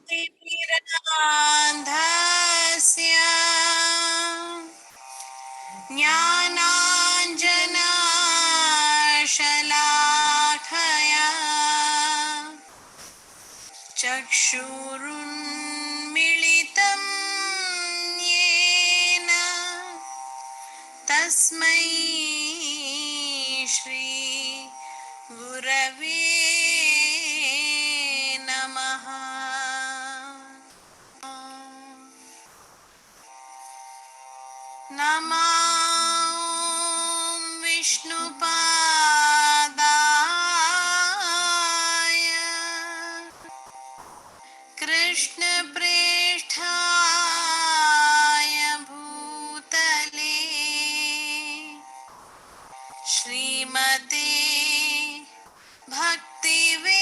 ज्ञानाञ्जनान्धस्य ज्ञानाञ्जनशलाखया चक्षुरुन्मिलितं येन तस्मै श्री गुरवे नमः। नमः विष्णुपादाय कृष्णप्रेष्ठाय भूतले श्रीमते भक्तिवेदान्त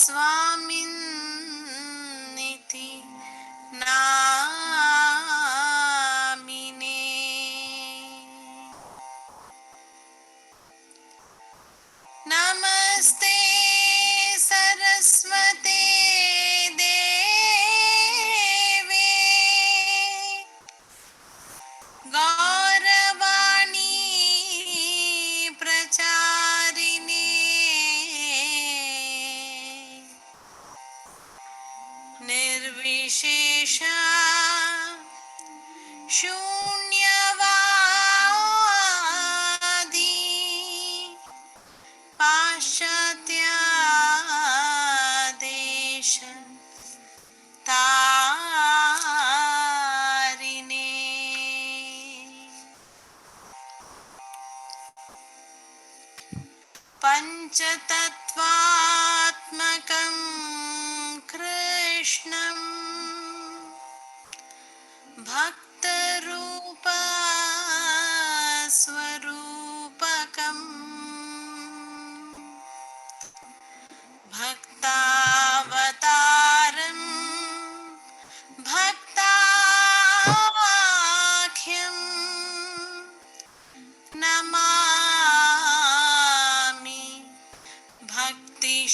स्वामिन्निति नामिने। नमस्ते सरस्वते देवे गौरवाणी प्रचारिणे निर्विशेष शून्यवादी पाश्चात्य देश तारिणे। पंचतत्वात्मकं कृष्णं भक्तरूप स्वरूपकं भक्तावतारं भक्ताख्यं नमामि भक्तिशक्तिकम्।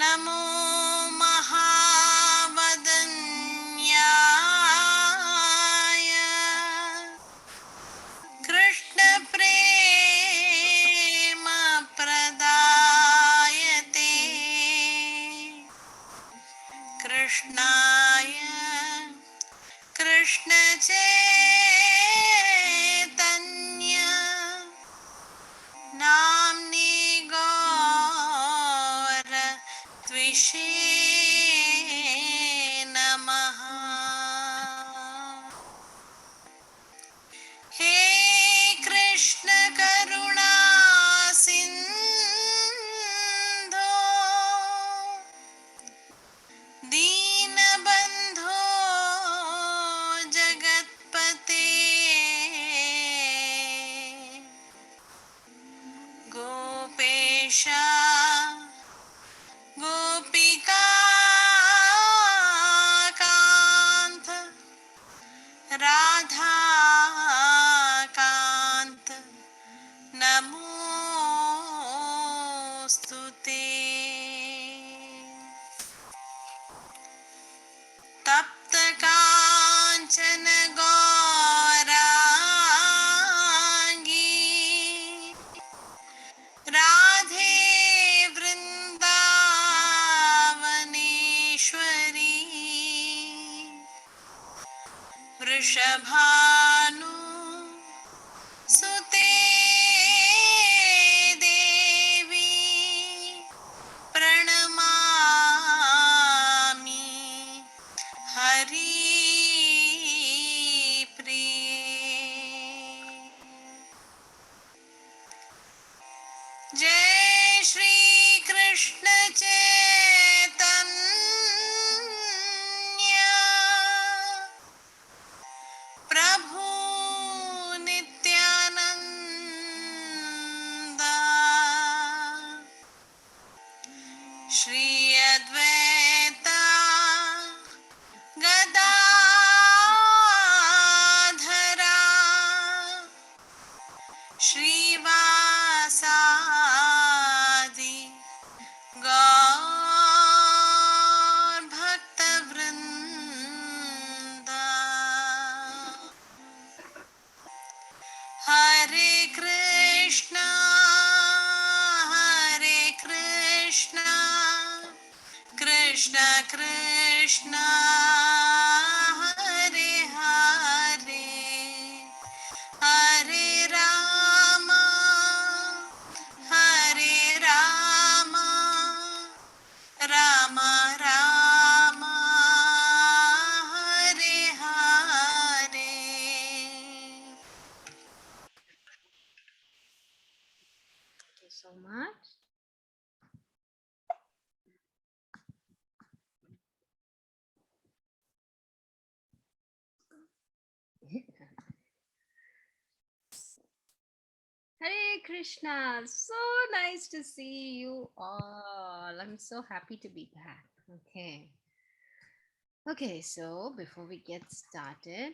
नमो महावदन्याय कृष्णप्रेमप्रदायते कृष्णाय कृष्णचैतन्य नाम्नि गौरत्विषे नमः। हे कृष्ण करुणा सिन्धो दीनबन्धो जगत्पते गोपेश गोपिकान्त राधाकान्त नमोऽस्तु ते। तप्तकाञ्चन गौराङ्गी राधे वृन्दावनेश्वरी वृषभानु सुते देवी प्रणमामि हरिप्रिये। जय श्री कृष्ण चैतन्य प्रभु Nityanand Shri Advaita Gadadhar Krishna Krishna Hare Hare Hare Rama Hare Rama Rama Rama Hare Hare. Thank you so much. Hare Krishna, so nice to see you all. I'm so happy to be back. Okay, so before we get started,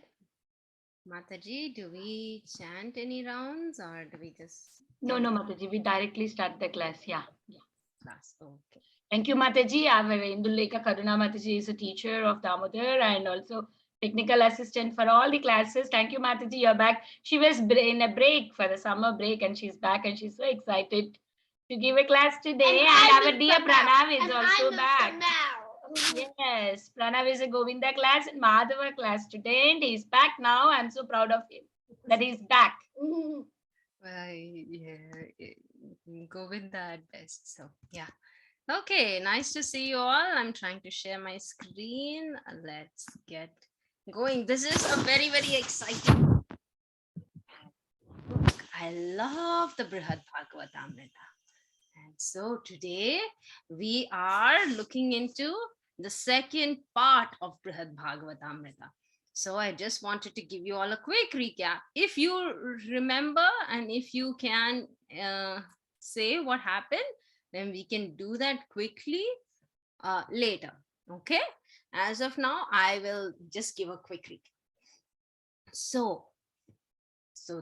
Mataji, do we chant any rounds or do we just No, Mataji, we directly start the class. Yeah. class? Okay. Thank you, Mataji. Our Indulekha Karuna Mataji is a teacher of Damodar and also technical assistant for all the classes. Thank you, Mataji. You're back. She was in a break for the summer break and she's back and she's so excited to give a class today. And our dear Pranav is also back. Yes, Pranav is a Govinda class and Madhava class today and he's back now. I'm so proud of him that he's back. Yeah, Govinda at best. So, yeah. Okay, nice to see you all. I'm trying to share my screen. Let's get going. This is a very, very exciting book. I love the Brhad Bhagavatamrta. And so today we are looking into the second part of Brhad Bhagavatamrta. So I just wanted to give you all a quick recap. If you remember and if you can say what happened, then we can do that quickly later. Okay. As of now, I will just give a quick recap. So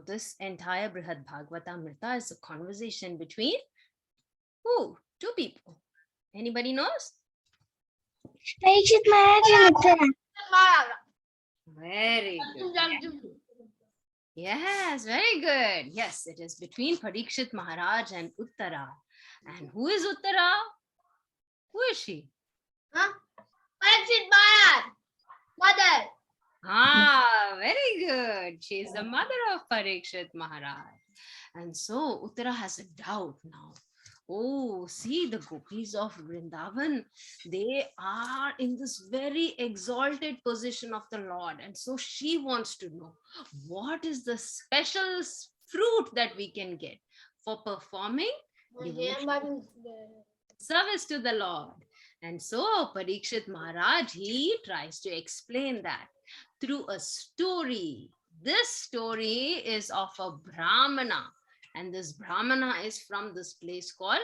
this entire Brihad Bhagavatamrita is a conversation between who? Two people. Anybody knows? Parikshit Maharaj and Uttara. Very good. Yes, very good. Yes, it is between Parikshit Maharaj and Uttara. And who is Uttara? Who is she? Parikshit Maharaj, mother. Ah, very good. She is the mother of Parikshit Maharaj. And so Uttara has a doubt now. Oh, see, the gopis of Vrindavan, they are in this very exalted position of the Lord. And so she wants to know, what is the special fruit that we can get for performing service to the Lord? And so Parikshit Maharaj, he tries to explain that through a story. This story is of a Brahmana. And this Brahmana is from this place called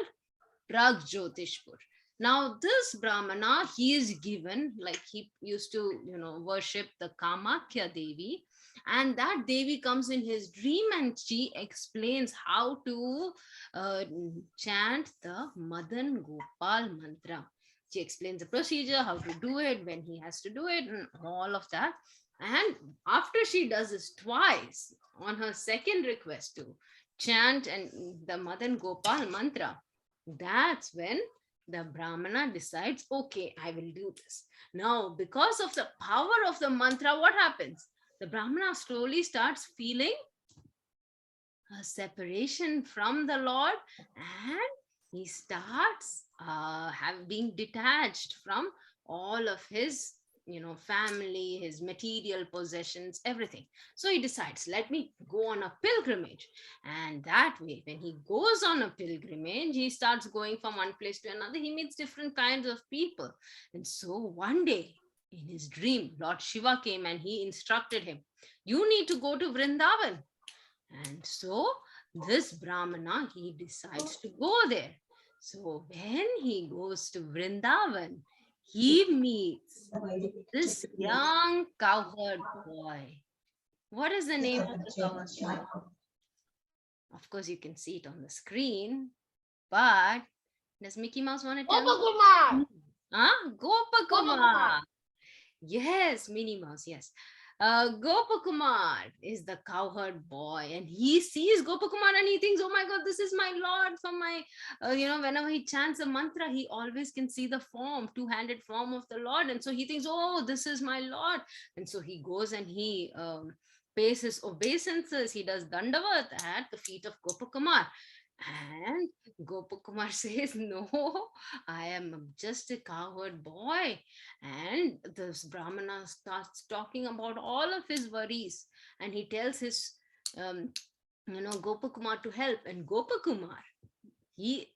Pragjotishpur. Now, this Brahmana, he is given, like he used to, worship the Kamakya Devi. And that Devi comes in his dream and she explains how to chant the Madan Gopal mantra. She explains the procedure, how to do it, when he has to do it, and all of that. And after she does this twice, on her second request to chant and the Madan Gopal mantra, that's when the Brahmana decides, okay, I will do this. Now, because of the power of the mantra, what happens? The Brahmana slowly starts feeling a separation from the Lord and he starts being detached from all of his family, his material possessions, everything. So he decides, let me go on a pilgrimage. And that way, when he goes on a pilgrimage, he starts going from one place to another. He meets different kinds of people. And so one day in his dream, Lord Shiva came and he instructed him, you need to go to Vrindavan. And so this Brahmana, he decides to go there. So when he goes to Vrindavan, he meets this young cowherd boy. What is the name of the cowherd boy? Of course, you can see it on the screen, but does Mickey Mouse want to tell me? Gopakumar. Gopakumar. Yes, Minnie Mouse, yes. Gopakumar is the cowherd boy, and he sees Gopakumar and he thinks, oh my God, this is my Lord. From my, whenever he chants a mantra, he always can see the form, two-handed form of the Lord. And so he thinks, oh, this is my Lord. And so he goes and he pays his obeisances. He does dandavat at the feet of Gopakumar. And Gopakumar says, no, I am just a cowherd boy. And this Brahmana starts talking about all of his worries. And he tells his, Gopakumar to help. And Gopakumar, he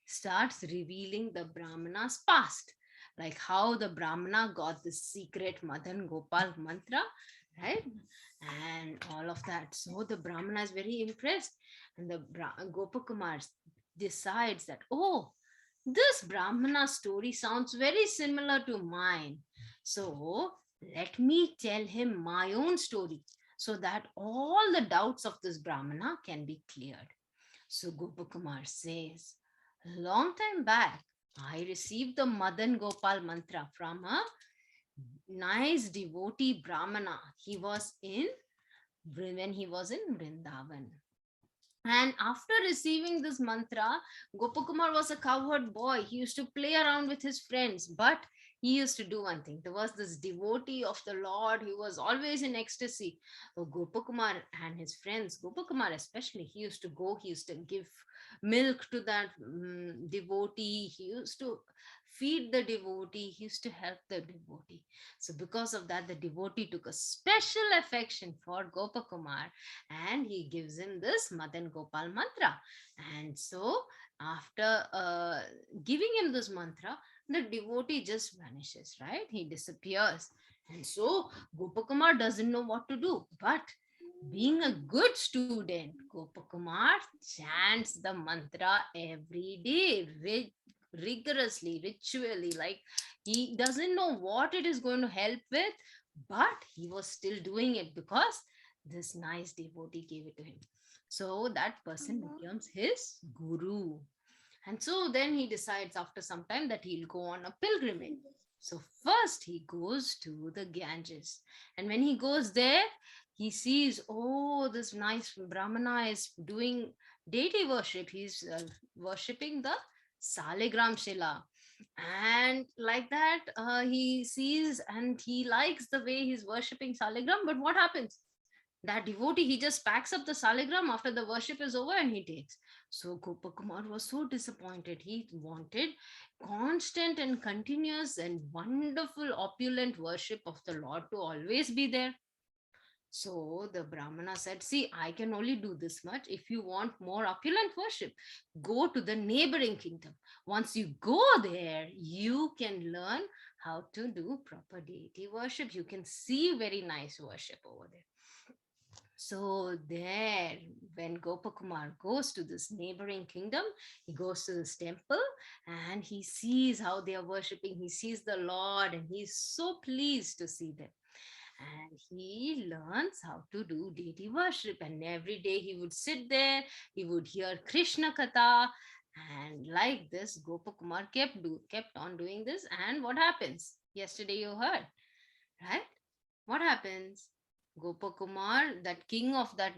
starts revealing the Brahmana's past. Like how the Brahmana got the secret Madan Gopal mantra, right? And all of that. So the Brahmana is very impressed. And the Gopakumar decides that, oh, this Brahmana story sounds very similar to mine. So let me tell him my own story so that all the doubts of this Brahmana can be cleared. So Gopakumar says, long time back, I received the Madan Gopal mantra from a nice devotee Brahmana. He was when he was in Vrindavan. And after receiving this mantra, Gopakumar was a cowherd boy. He used to play around with his friends, but he used to do one thing. There was this devotee of the Lord who was always in ecstasy. So Gopakumar and his friends, Gopakumar especially, he used to give milk to that devotee. He used to feed the devotee. He used to help the devotee. So because of that, the devotee took a special affection for Gopakumar, and he gives him this Madan Gopal mantra. And so after giving him this mantra, the devotee just vanishes, right? He disappears. And so Gopakumar doesn't know what to do. But being a good student, Gopakumar chants the mantra every day, rigorously, ritually. Like he doesn't know what it is going to help with, but he was still doing it because this nice devotee gave it to him. So that person becomes his guru. And so then he decides after some time that he'll go on a pilgrimage. So first he goes to the Ganges. And when he goes there, he sees, oh, this nice Brahmana is doing deity worship. He's worshipping the Saligram Shila. And like that, he sees and he likes the way he's worshipping Saligram. But what happens? That devotee, he just packs up the Saligram after the worship is over and he takes. So Gopakumar was so disappointed. He wanted constant and continuous and wonderful opulent worship of the Lord to always be there. So the Brahmana said, see, I can only do this much. If you want more opulent worship, go to the neighboring kingdom. Once you go there, you can learn how to do proper deity worship. You can see very nice worship over there. So there, when Gopakumar goes to this neighboring kingdom, he goes to this temple and he sees how they are worshipping. He sees the Lord and he's so pleased to see them. And he learns how to do deity worship. And every day he would sit there, he would hear Krishna Katha. And like this, Gopakumar kept on doing this. And what happens? Yesterday you heard, right? What happens? Gopakumar, that king of that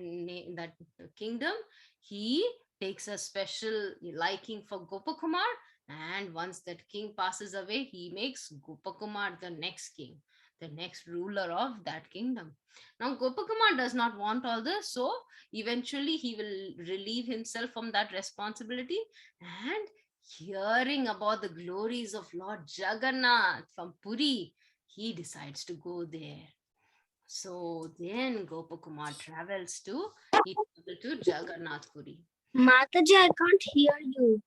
kingdom, he takes a special liking for Gopakumar. And once that king passes away, he makes Gopakumar the next king, the next ruler of that kingdom. Now, Gopakumar does not want all this. So eventually he will relieve himself from that responsibility. And hearing about the glories of Lord Jagannath from Puri, he decides to go there. So then Gopakumar travels to Jagannath Puri. Mataji, I can't hear you.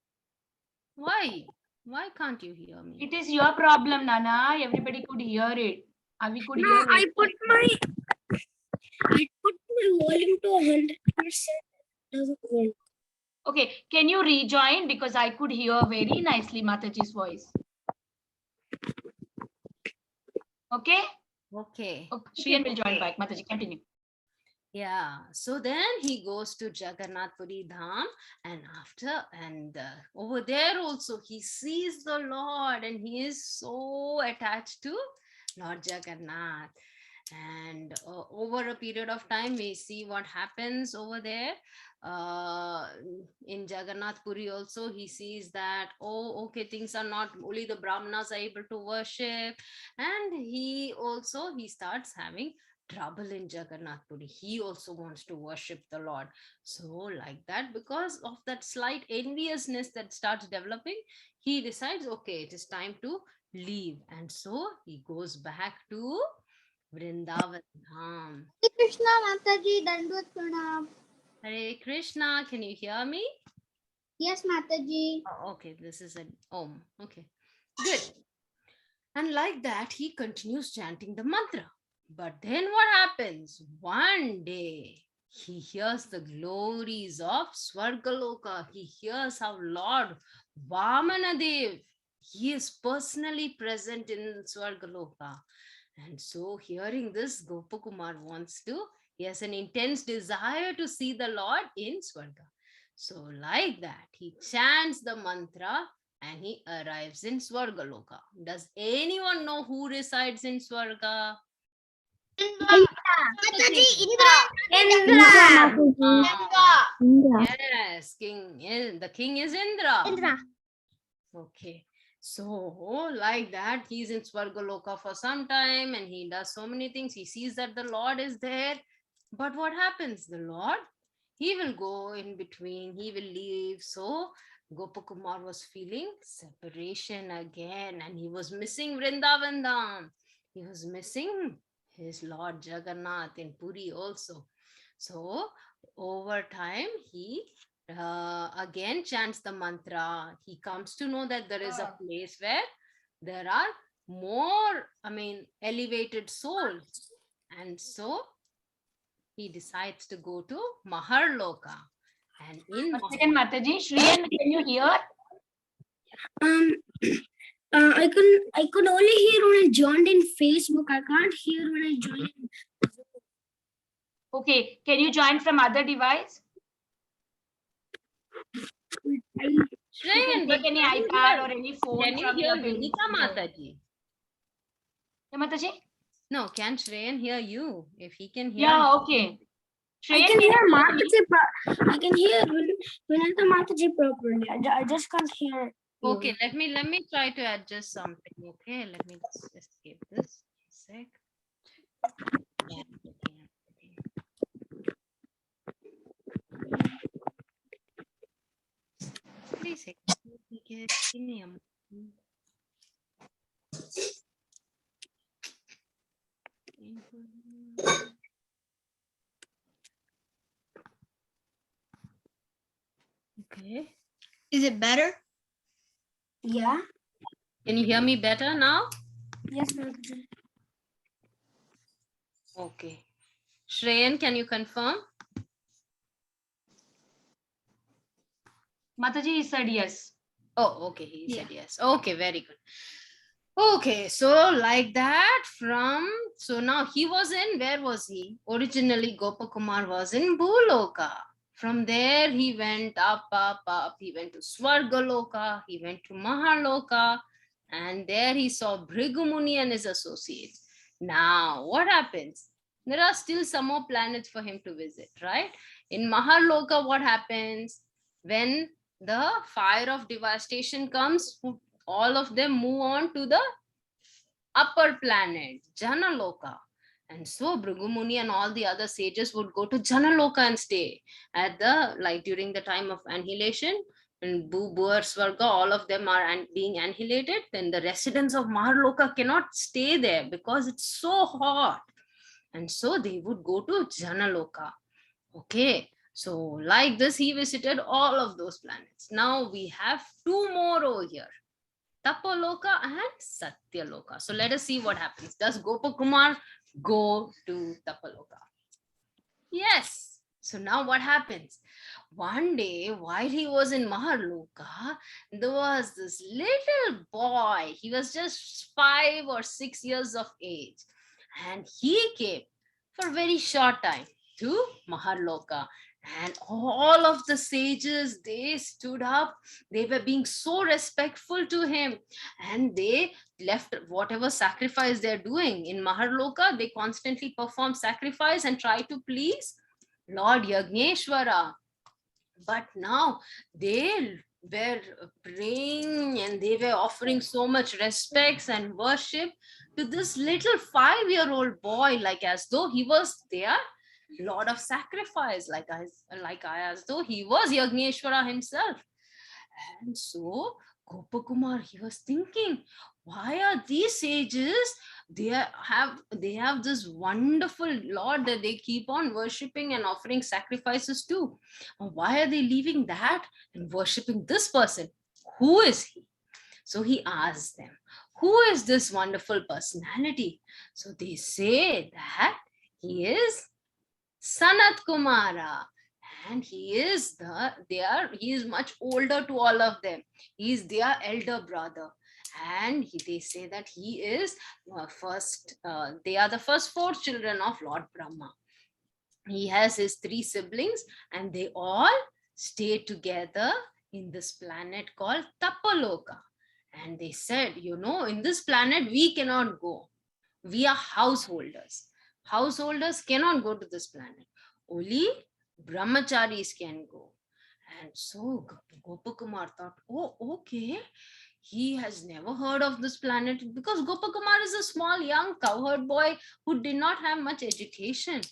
Why? Why can't you hear me? It is your problem, Nana. Everybody could hear it. We could hear it. I put my volume to 100%. Doesn't work. Okay, can you rejoin? Because I could hear very nicely Mataji's voice. Okay? Okay. Shyam will join back. Mataji, continue. Yeah. So then he goes to Jagannath Puri Dham, and over there also he sees the Lord and he is so attached to Lord Jagannath. And And over a period of time, we see what happens over there. In Jagannath Puri also, he sees that, oh, okay, things are not, only the Brahmanas are able to worship. And he starts having trouble in Jagannath Puri. He also wants to worship the Lord. So like that, because of that slight enviousness that starts developing, he decides, okay, it is time to leave. And so he goes back to Vrindavan Dham. Krishna Mataji, Dandut Pranam. Hare Krishna, can you hear me? Yes, Mataji. Oh, okay, this is an Om. Okay, good. And like that, he continues chanting the mantra. But then what happens? One day, he hears the glories of Swargaloka. He hears how Lord Vamanadev, he is personally present in Swargaloka. And so hearing this, Gopakumar he has an intense desire to see the Lord in Swarga. So like that, he chants the mantra and he arrives in Swargaloka. Does anyone know who resides in Swarga? Mataji, Indra. Yes, the king is Indra. Okay. So, like that, he's in Swargaloka for some time and he does so many things. He sees that the Lord is there. But what happens? The Lord, he will go in between, he will leave. So, Gopakumar was feeling separation again and he was missing Vrindavan Dham. He was missing his Lord Jagannath in Puri also. So, over time, he again chants the mantra. He comes to know that there is a place where there are more, elevated souls. And so he decides to go to Maharloka. And in One second, Mataji. Shriyan, can you hear? I could only hear when I joined in Facebook. I can't hear when I joined. Okay, can you join from other device? Shreyan, Take any iPad or any phone can you from hear your Vinika Mataji? Yeah, Mataji? No, can Shreyan hear you? If he can hear Yeah, you. okay. I can hear Mataji. I can hear Vinanta Mataji properly. I just can't hear. Okay, let me try to adjust something. Okay, let me just escape this. A sec. Yeah, okay. Please give me a moment. Okay. Is it better? Yeah. Can you hear me better now? Yes, Mataji. Okay. Shreyan, can you confirm? Mataji said yes. Oh, okay. He said yes. Okay, very good. Okay, so like that so now he was in, where was he? Originally, Gopakumar was in Bhuloka. From there, he went up. He went to Swargaloka. He went to Mahaloka. And there he saw Bhrigumuni and his associates. Now, what happens? There are still some more planets for him to visit, right? In Mahaloka, what happens? When the fire of devastation comes, all of them move on to the upper planet, Janaloka. And so Bhrigumuni and all the other sages would go to Janaloka and stay at during the time of annihilation. When Bhuar Swarga, all of them are being annihilated, then the residents of Maharloka cannot stay there because it's so hot. And so they would go to Janaloka. Okay. So like this, he visited all of those planets. Now we have two more over here, Tapaloka and Satyaloka. So let us see what happens. Does Gopakumar go to Tapaloka? Yes. So now what happens? One day, while he was in Maharloka, there was this little boy. He was just 5 or 6 years of age. And he came for a very short time to Maharloka. And all of the sages, they stood up. They were being so respectful to him. And they left whatever sacrifice they're doing. In Maharloka, they constantly perform sacrifice and try to please Lord Yagneshwara. But now they were praying and they were offering so much respects and worship to this little 5-year-old boy, like as though he was their Lord of sacrifice, as though he was Yagneshwara himself. And so Gopakumar, he was thinking, why are these sages, they have this wonderful Lord that they keep on worshipping and offering sacrifices to. Why are they leaving that and worshipping this person? Who is he? So he asked them, who is this wonderful personality? So they say that he is Sanat Kumara, and he is much older to all of them. He is their elder brother, and they say that he is they are the first 4 children of Lord Brahma. He has his 3 siblings, and they all stay together in this planet called Tapaloka. And they said, in this planet we cannot go. We are householders. Householders cannot go to this planet. Only brahmacharis can go. And so Gopakumar thought, oh, okay. He has never heard of this planet, because Gopakumar is a small young cowherd boy who did not have much education.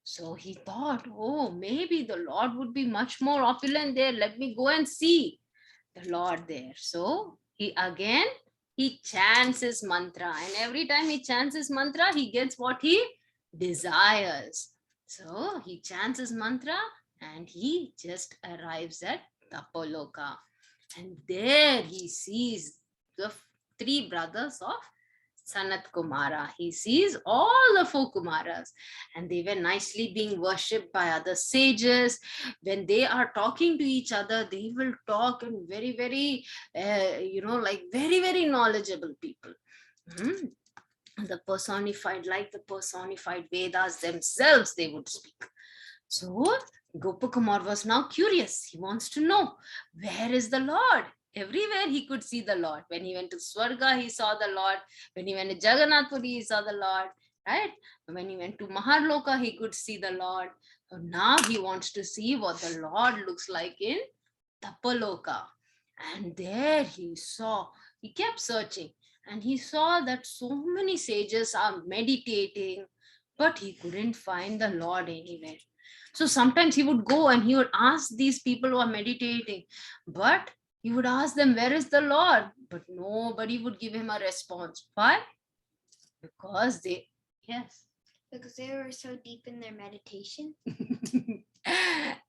So he thought, oh, maybe the Lord would be much more opulent there. Let me go and see the Lord there. So he chants his mantra, and every time he chants his mantra, he gets what he desires. So he chants his mantra and he just arrives at Tapaloka. And there he sees the 3 brothers of Sanat Kumara. He sees all the 4 Kumaras, and they were nicely being worshipped by other sages. When they are talking to each other, they will talk in very, very, very, very knowledgeable people. The personified Vedas themselves, they would speak. So Gopakumar was now curious. He wants to know, where is the Lord? Everywhere he could see the Lord. When he went to Swarga, he saw the Lord. When he went to Jagannath Puri, he saw the Lord. Right? When he went to Maharloka, he could see the Lord. So now he wants to see what the Lord looks like in Tapaloka. And there he kept searching, and he saw that so many sages are meditating, but he couldn't find the Lord anywhere. So sometimes he would go and he would ask these people who are meditating, but he would ask them, where is the Lord? But nobody would give him a response. Why? Because Because they were so deep in their meditation.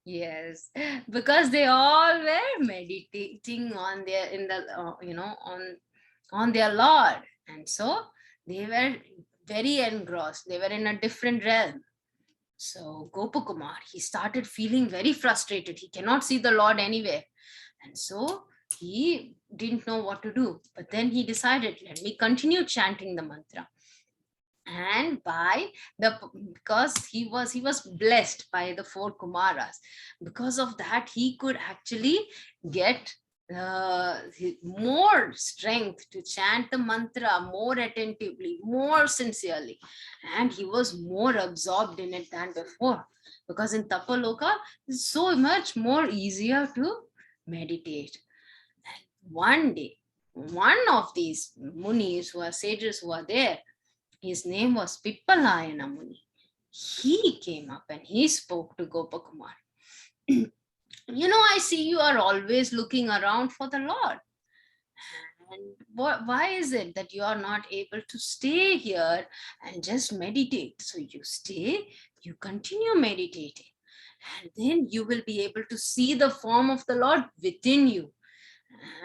Yes, because they all were meditating on on their Lord, and so they were very engrossed. They were in a different realm. So Gopakumar, he started feeling very frustrated. He cannot see the Lord anywhere, and so he didn't know what to do. But then he decided, let me continue chanting the mantra. And because he was blessed by the 4 Kumaras, because of that he could actually get more strength to chant the mantra more attentively, more sincerely, and he was more absorbed in it than before, because in Tapaloka it's so much more easier to meditate. And one day, one of these munis, who are sages who are there, his name was Pippalayana Muni. He came up and he spoke to Gopakumar. I see you are always looking around for the Lord. And why is it that you are not able to stay here and just meditate? So you stay, you continue meditating, and then you will be able to see the form of the Lord within you.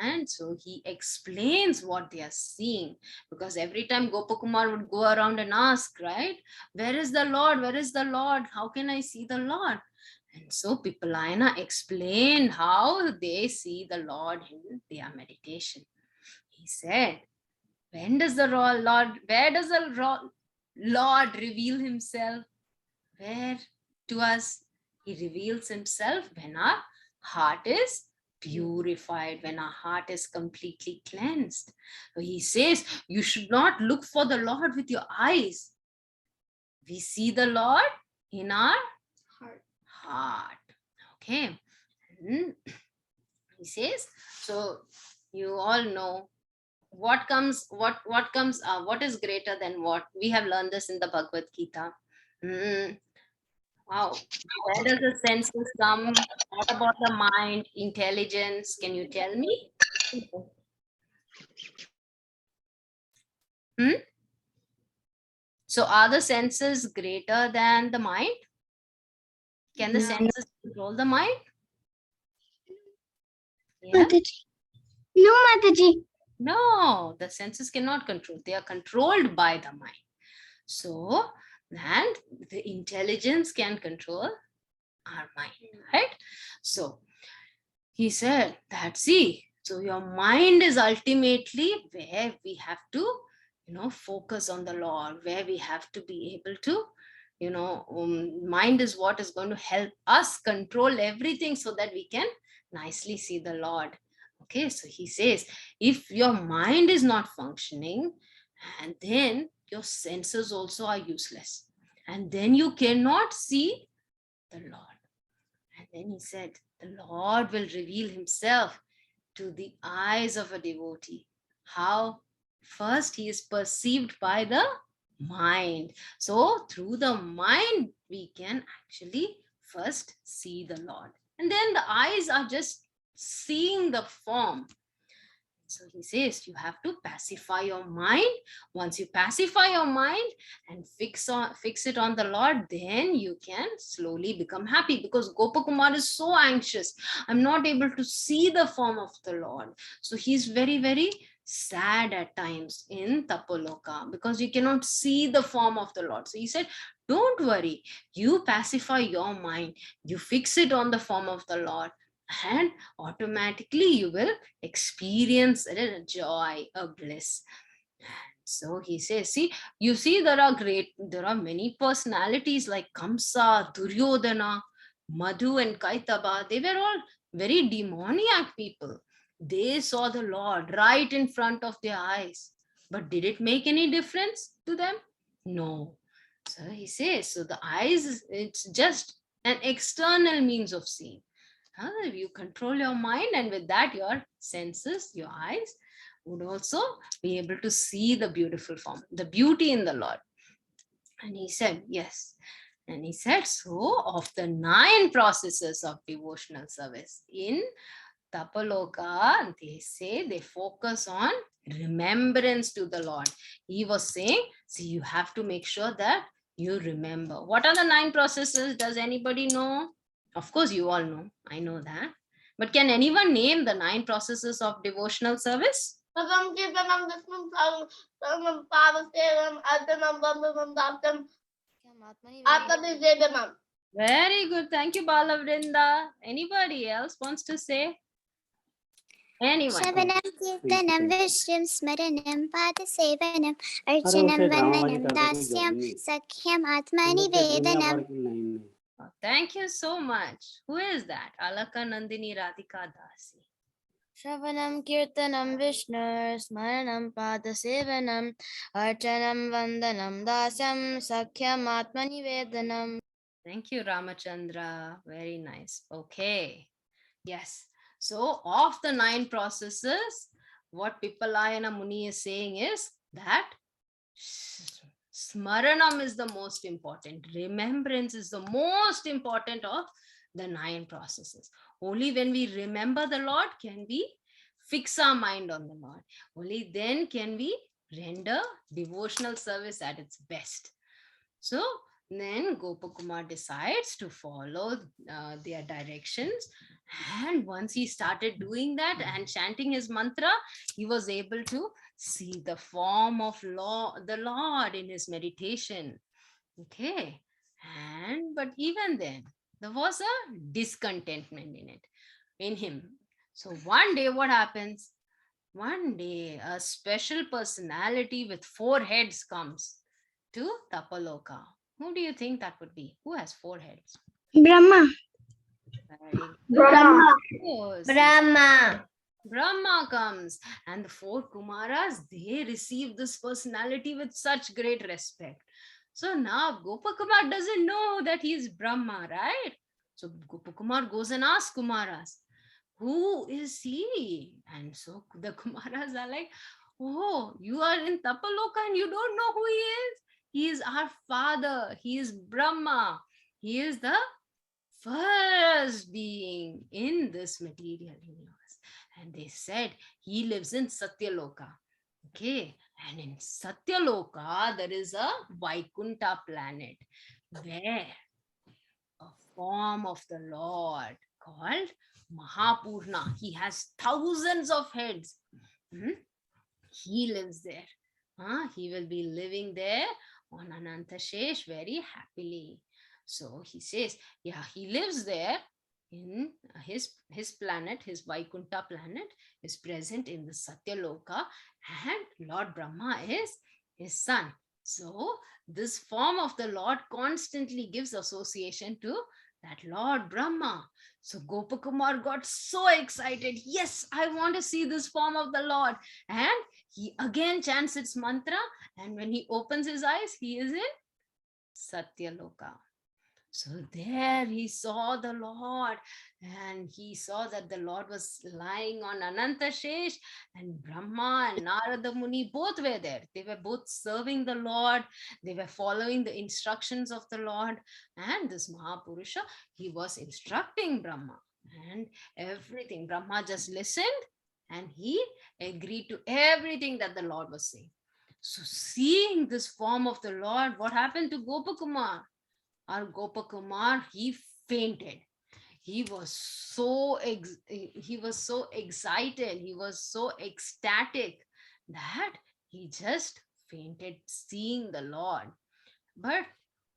And so he explains what they are seeing, because every time Gopakumar would go around and ask, right, where is the Lord? Where is the Lord? How can I see the Lord? And so Pippalayana explained how they see the Lord in their meditation. He said, where does the Lord reveal himself? Where? To us? He reveals himself when our heart is purified, when our heart is completely cleansed. So he says, you should not look for the Lord with your eyes. We see the Lord in our heart. Okay. And he says, so you all know what is greater than what? We have learned this in the Bhagavad Gita. Wow. Where does the senses come? What about the mind, intelligence? Can you tell me? So are the senses greater than the mind? Can the No. senses control the mind? Yeah? Mataji. No, Mataji. No, the senses cannot control. They are controlled by the mind. So, and the intelligence can control our mind, right? So, he said that, see, so your mind is ultimately where we have to, focus on the Lord, where we have to be able to, mind is what is going to help us control everything so that we can nicely see the Lord. Okay, so he says, if your mind is not functioning, and then your senses also are useless, and then you cannot see the Lord. And then he said, the Lord will reveal himself to the eyes of a devotee. How? First, he is perceived by the mind. So, through the mind, we can actually first see the Lord. And then the eyes are just seeing the form. So he says you have to pacify your mind. Once you pacify your mind and fix it on the Lord, then you can slowly become happy, because Gopakumar is so anxious. I'm not able to see the form of the Lord. So he's very, very sad at times in Tapoloka because you cannot see the form of the Lord. So he said, don't worry, you pacify your mind, you fix it on the form of the Lord, and automatically you will experience a joy, a bliss. So he says, see, you see, there are many personalities like Kamsa, Duryodhana, Madhu, and Kaitaba. They were all very demoniac people. They saw the Lord right in front of their eyes. But did it make any difference to them? No. So he says, so the eyes, it's just an external means of seeing. You control your mind, and with that your senses, your eyes would also be able to see the beautiful form, the beauty in the Lord. And he said, yes. And he said, so of the 9 processes of devotional service in Tapaloka, they say they focus on remembrance to the Lord. He was saying, see, you have to make sure that you remember. What are the 9 processes? Does anybody know? Of course, you all know. I know that. But can anyone name the 9 processes of devotional service? Very good. Thank you, Balavrinda. Anybody else wants to say? Anyone? Shravanam Kirtanam Vishram Smaranam Padasevanam Archanam Vandanam Dasyam Sakhyam Atmani Vedanam. Thank you so much. Who is that? Alaka Nandini Radhika Dasi. Shravanam Kirtanam Vishnu Smaranam Padasevanam Archanam Vandanam Dasyam Sakhyam Atmani Vedanam. Thank you, Ramachandra. Very nice. Okay. Yes. So of the 9 processes, what Pippalayana Muni is saying is that Smaranam is the most important. Remembrance is the most important of the 9 processes. Only when we remember the Lord can we fix our mind on the Lord. Only then can we render devotional service at its best. So then Gopakumar decides to follow their directions. And once he started doing that and chanting his mantra, he was able to see the form of the Lord in his meditation. Okay. But even then, there was a discontentment in him. So one day, what happens? One day, a special personality with 4 heads comes to Tapaloka. Who do you think that would be? Who has 4 heads? Brahma. Very good. Brahma. Oh, see, Brahma. Brahma comes, and the four Kumaras, they receive this personality with such great respect. So now Gopakumar doesn't know that he is Brahma, right? So Gopakumar goes and asks Kumaras, who is he? And so the Kumaras are like, oh, you are in Tapaloka and you don't know who he is? He is our father. He is Brahma. He is the first being in this material universe. And they said he lives in Satyaloka. Okay. And in Satyaloka, there is a Vaikunta planet where a form of the Lord called Mahapurna. He has thousands of heads. Hmm? He lives there. He will be living there on Anantashesh very happily. So he says, yeah, he lives there in his planet, his Vaikunta planet is present in the Satyaloka, and Lord Brahma is his son. So this form of the Lord constantly gives association to that Lord Brahma. So Gopakumar got so excited. Yes, I want to see this form of the Lord. And he again chants its mantra, and when he opens his eyes, he is in Satyaloka. So there he saw the Lord, and he saw that the Lord was lying on Anantashesh, and Brahma and Narada Muni both were there. They were both serving the Lord. They were following the instructions of the Lord. And this Mahapurusha, he was instructing Brahma and everything. Brahma just listened and he agreed to everything that the Lord was saying. So seeing this form of the Lord, what happened to Gopakumar? Our Gopakumar, he fainted. He was so excited, he was so ecstatic that he just fainted seeing the Lord. But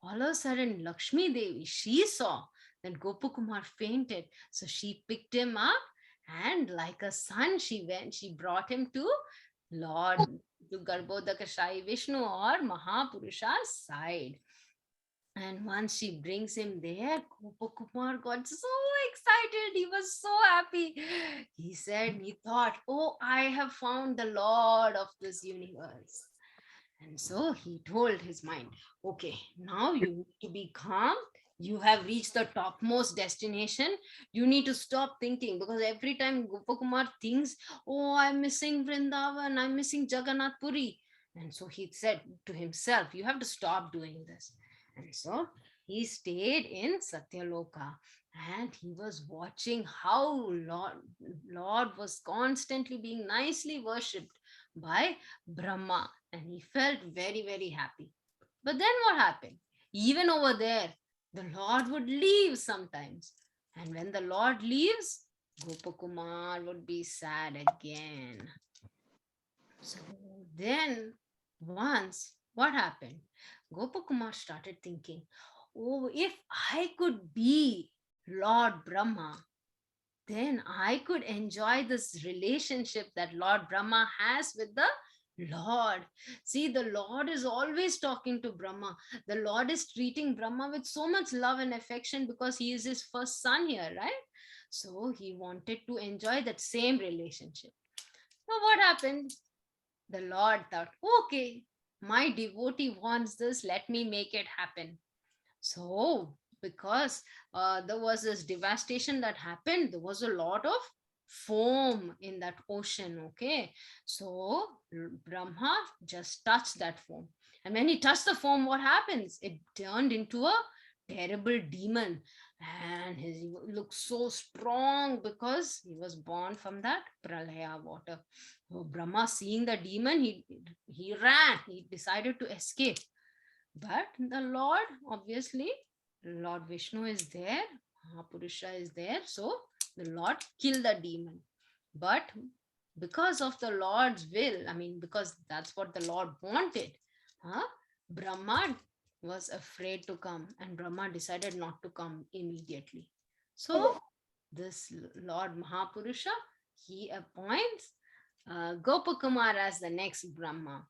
all of a sudden, Lakshmi Devi, she saw that Gopakumar fainted. So she picked him up, and like a son, she brought him to Lord, to Garbhodakashayi Vishnu or Mahapurusha's side. And once she brings him there, Gopakumar got so excited. He was so happy. He said, he thought, oh, I have found the Lord of this universe. And so he told his mind, okay, now you need to be calm. You have reached the topmost destination. You need to stop thinking, because every time Gopakumar thinks, oh, I'm missing Vrindavan, I'm missing Jagannath Puri. And so he said to himself, you have to stop doing this. And so he stayed in Satyaloka, and he was watching how Lord was constantly being nicely worshipped by Brahma, and he felt very, very happy. But then what happened? Even over there, the Lord would leave sometimes. And when the Lord leaves, Gopakumar would be sad again. So then once, what happened? Gopakumar started thinking, oh, if I could be Lord Brahma, then I could enjoy this relationship that Lord Brahma has with the Lord. See, the Lord is always talking to Brahma. The Lord is treating Brahma with so much love and affection because he is his first son here, right? So he wanted to enjoy that same relationship. Now, what happened? The Lord thought, okay, my devotee wants this, let me make it happen. So, because there was this devastation that happened, there was a lot of foam in that ocean. Okay, so Brahma just touched that foam, and when he touched the foam, what happens? It turned into a terrible demon, and he looked so strong because he was born from that pralaya water. So Brahma, seeing the demon, he ran. He decided to escape. But the Lord, obviously, Lord Vishnu is there, Mahapurusha is there, so the Lord killed the demon. But because of the Lord's will, I mean, because that's what the Lord wanted, Brahma was afraid to come, and Brahma decided not to come immediately. So this Lord Mahapurusha, he appoints Gopakumar as the next Brahma.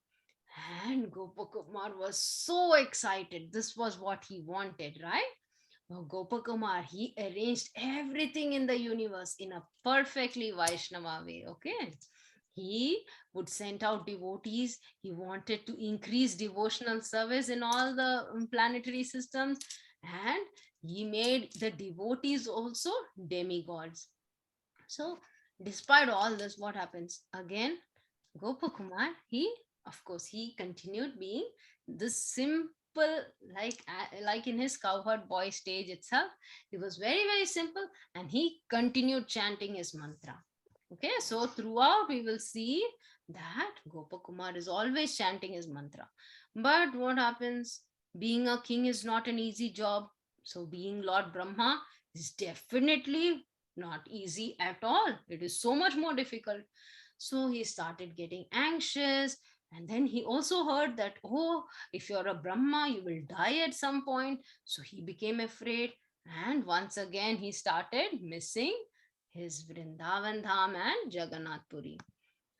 And Gopakumar was so excited. This was what he wanted, right? Gopakumar, he arranged everything in the universe in a perfectly Vaishnava way. Okay. He would send out devotees. He wanted to increase devotional service in all the planetary systems. And he made the devotees also demigods. So, despite all this, what happens? Again, Gopakumar, of course, he continued being this simple, like in his cowherd boy stage itself. He was very, very simple, and he continued chanting his mantra. Okay, so throughout we will see that Gopakumar is always chanting his mantra. But what happens? Being a king is not an easy job. So being Lord Brahma is definitely not easy at all. It is so much more difficult. So he started getting anxious. And then he also heard that, oh, if you're a Brahma, you will die at some point. So he became afraid. And once again, he started missing his Vrindavan Dham and Jagannath Puri.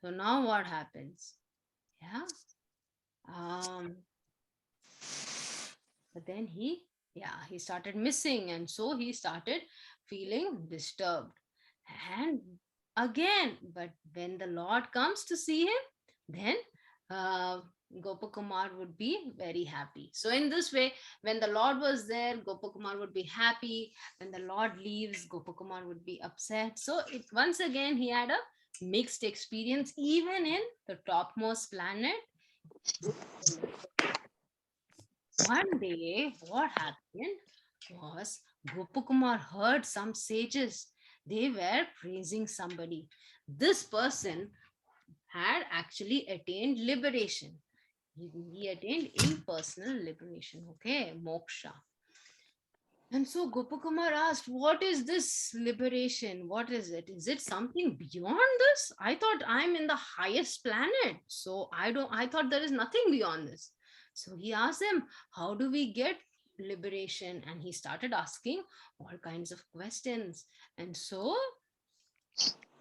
So now what happens? Yeah. But then he started missing, and so he started feeling disturbed. And again, but when the Lord comes to see him, then Gopakumar would be very happy. So in this way, when the Lord was there, Gopakumar would be happy. When the Lord leaves, Gopakumar would be upset. So once again, he had a mixed experience, even in the topmost planet. One day, what happened was Gopakumar heard some sages. They were praising somebody. This person had actually attained liberation. He attained impersonal liberation, okay, moksha. And so Gopakumar asked, what is this liberation? What is it? Is it something beyond this? I thought I'm in the highest planet. So I thought there is nothing beyond this. So he asked him, how do we get liberation? And he started asking all kinds of questions. And so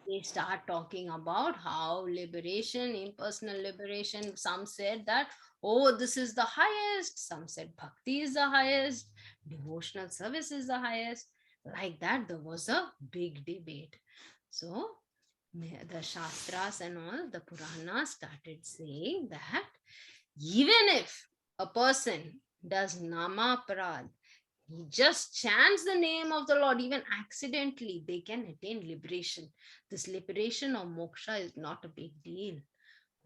they start talking about how liberation, impersonal liberation, some said that, oh, this is the highest. Some said bhakti is the highest. Devotional service is the highest. Like that, there was a big debate. So the Shastras and all, the Puranas started saying that even if a person does nama prad, he just chants the name of the Lord, even accidentally, they can attain liberation. This liberation or moksha is not a big deal.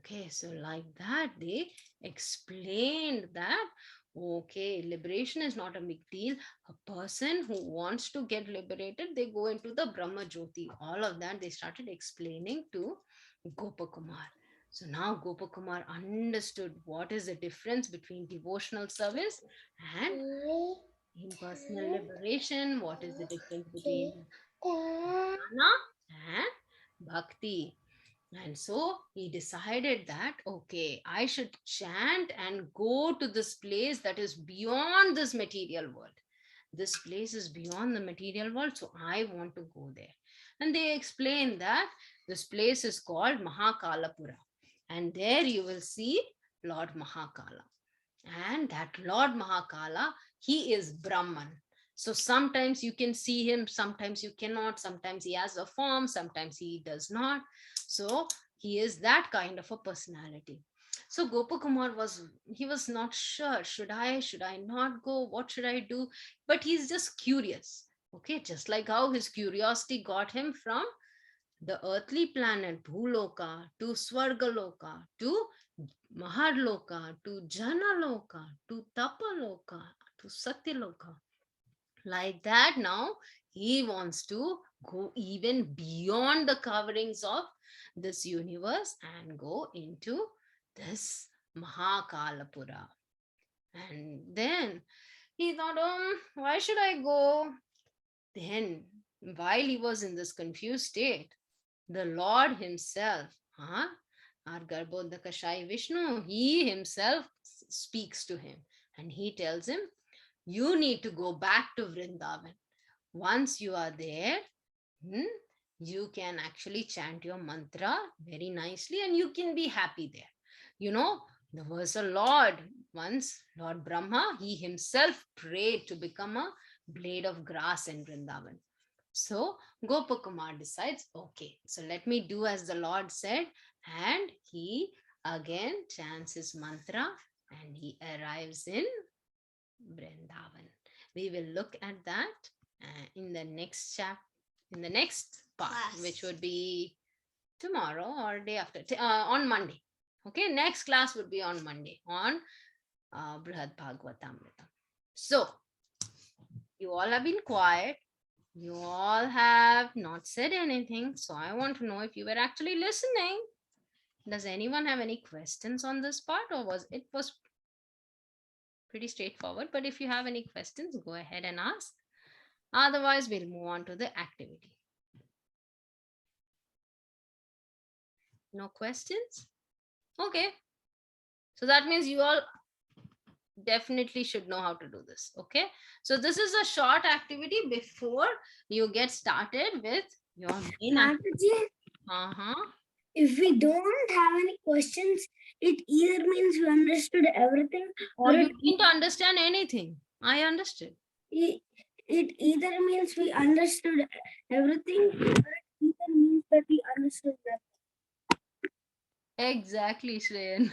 Okay, so like that, they explained that, okay, liberation is not a big deal. A person who wants to get liberated, they go into the Brahma Jyoti. All of that, they started explaining to Gopakumar. So now Gopakumar understood what is the difference between devotional service and impersonal liberation. What is the difference between jnana and bhakti? And so he decided that, okay, I should chant and go to this place that is beyond this material world. This place is beyond the material world, so I want to go there. And they explain that this place is called Mahakalapura. And there you will see Lord Mahakala. And that Lord Mahakala, he is Brahman. So sometimes you can see him, sometimes you cannot, sometimes he has a form, sometimes he does not. So he is that kind of a personality. So Gopakumar was not sure, should I not go? What should I do? But he's just curious. Okay, just like how his curiosity got him from the earthly planet Bhuloka to Swargaloka to Maharloka to Janaloka to Tapaloka to Satyaloka. Like that, now he wants to go even beyond the coverings of this universe and go into this Mahakalapura. And then he thought, why should I go? Then, while he was in this confused state, the Lord himself, our Garbhodakashai Vishnu, he himself speaks to him and he tells him, you need to go back to Vrindavan. Once you are there, you can actually chant your mantra very nicely and you can be happy there. You know, there was a Lord once, Lord Brahma, he himself prayed to become a blade of grass in Vrindavan. So Gopakumar decides, okay, so let me do as the Lord said, and he again chants his mantra and he arrives in Vrindavan. We will look at that in the next chapter, in the next part, which would be tomorrow or day after, on Monday. Okay, next class would be on Monday on Brhad Bhagavatamrta. So, you all have been quiet. You all have not said anything. So, I want to know if you were actually listening. Does anyone have any questions on this part, or was pretty straightforward? But if you have any questions, go ahead and ask. Otherwise, we'll move on to the activity. No questions? Okay. So that means you all definitely should know how to do this. Okay. So this is a short activity before you get started with your main activity. Mataji, if we don't have any questions, it either means we understood everything or you didn't understand anything. I understood. It either means we understood everything, or it either means that we understood that. Exactly, Shreyan.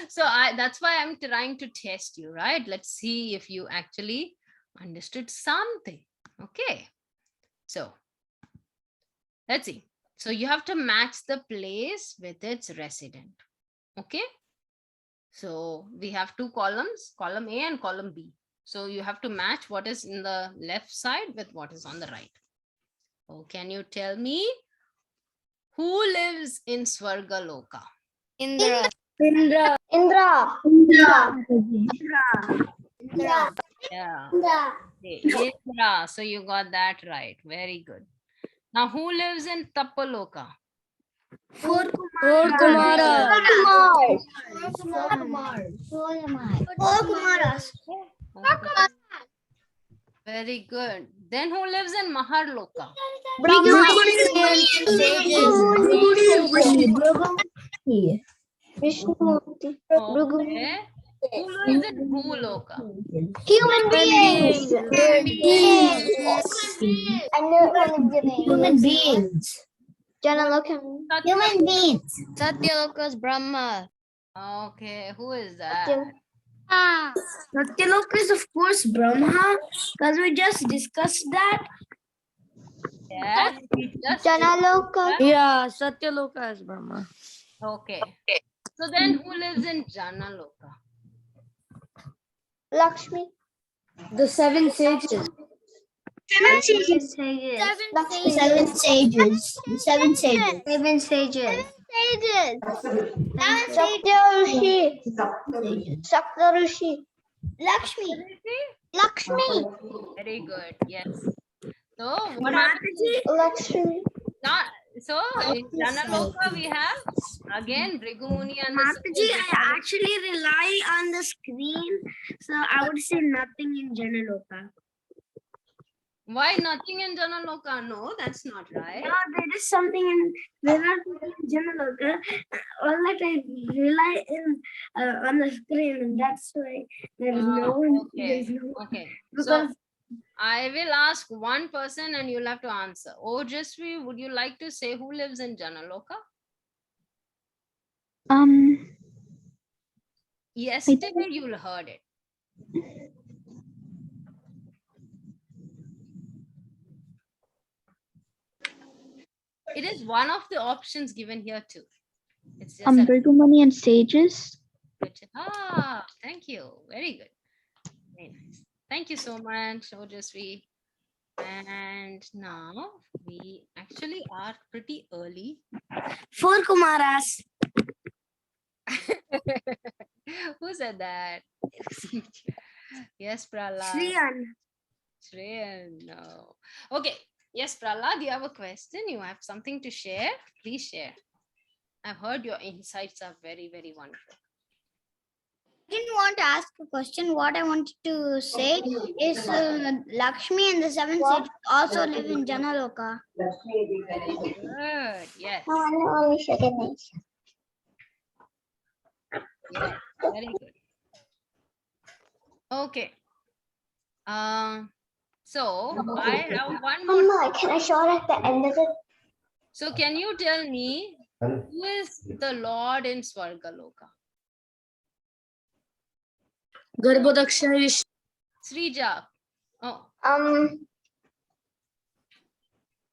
So that's why I'm trying to test you, right? Let's see if you actually understood something. Okay. So let's see. So you have to match the place with its resident. Okay. So we have two columns, column A and column B. So you have to match what is in the left side with what is on the right. Oh, can you tell me who lives in Swargaloka? Indra. Indra. Yeah. Okay, Indra. So you got that right. Very good. Now who lives in Tapaloka? Four Kumaras. Okay. Very good. Then who lives in Maharloka? Vishnumurti. Okay. Who lives in Bhuloka? Human beings. Human beings. Human beings. Satyaloka's Brahma. Okay, who is that? Satyaloka is of course Brahma, because we just discussed that. Yes, we just Janaloka. Yeah, Satyaloka is Brahma. Okay. So then who lives in Janaloka? Lakshmi. The seven sages. Seven sages. Seven sages. Sakta Rishi. Lakshmi. Very good. Yes. So what happens? Lakshmi. Not so in Janaloka we have again Brigumuni and the Mataji, I actually rely on the screen, so I would say nothing in Janaloka. Why nothing in Janaloka? No, that's not right. No, there is something in Janaloka. All that I rely in on the screen, and that's why there is no one. Okay. Okay. So I will ask one person and you'll have to answer. Oh, Jasvi, would you like to say who lives in Janaloka? Yesterday you'll heard it. It is one of the options given here too. It's just Brigumuni and sages. Thank you. Very good. Very nice. Thank you so much, Ojasvi. And now we actually are pretty early. Four Kumaras. Who said that? Yes, Prahlad. Shreyan, no. Okay. Yes, Prahlad, you have a question. You have something to share. Please share. I've heard your insights are very, very wonderful. I didn't want to ask a question. What I wanted to say is Lakshmi and the seven sages also live in Janaloka. Very good. Yes. Yes. Very good. Okay. So I have one more. Mama, can I show it at the end of it? So can you tell me who is the Lord in Swargaloka? Garbhodaksha Vishnu. Srija. Oh,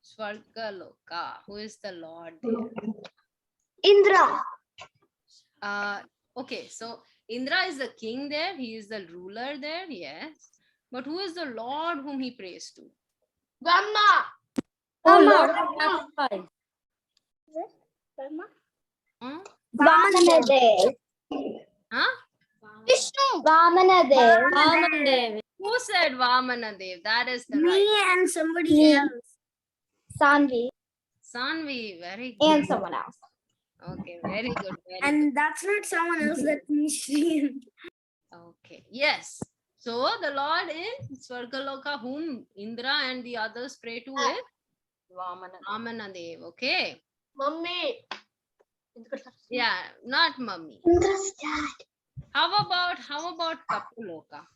Swargaloka. Who is the Lord there? Indra. Okay, so Indra is the king there. He is the ruler there. Yes. But who is the Lord whom he prays to? Brahma. Oh Lord of sacrifice. Huh? Vamanadev. Huh? Vishnu. Vamanadev. Vaman Devi. Who said Vamanadev? That is the Me right. and somebody else. Sanvi. Sanvi, very good. And someone else. Okay, very good. Very And that's not someone else, that's me. good. Okay, yes. So the Lord in Swargaloka, whom Indra and the others pray to is Vamanadev. Okay. Mummy. Yeah, not mummy. Indra's dad. How about Tapaloka?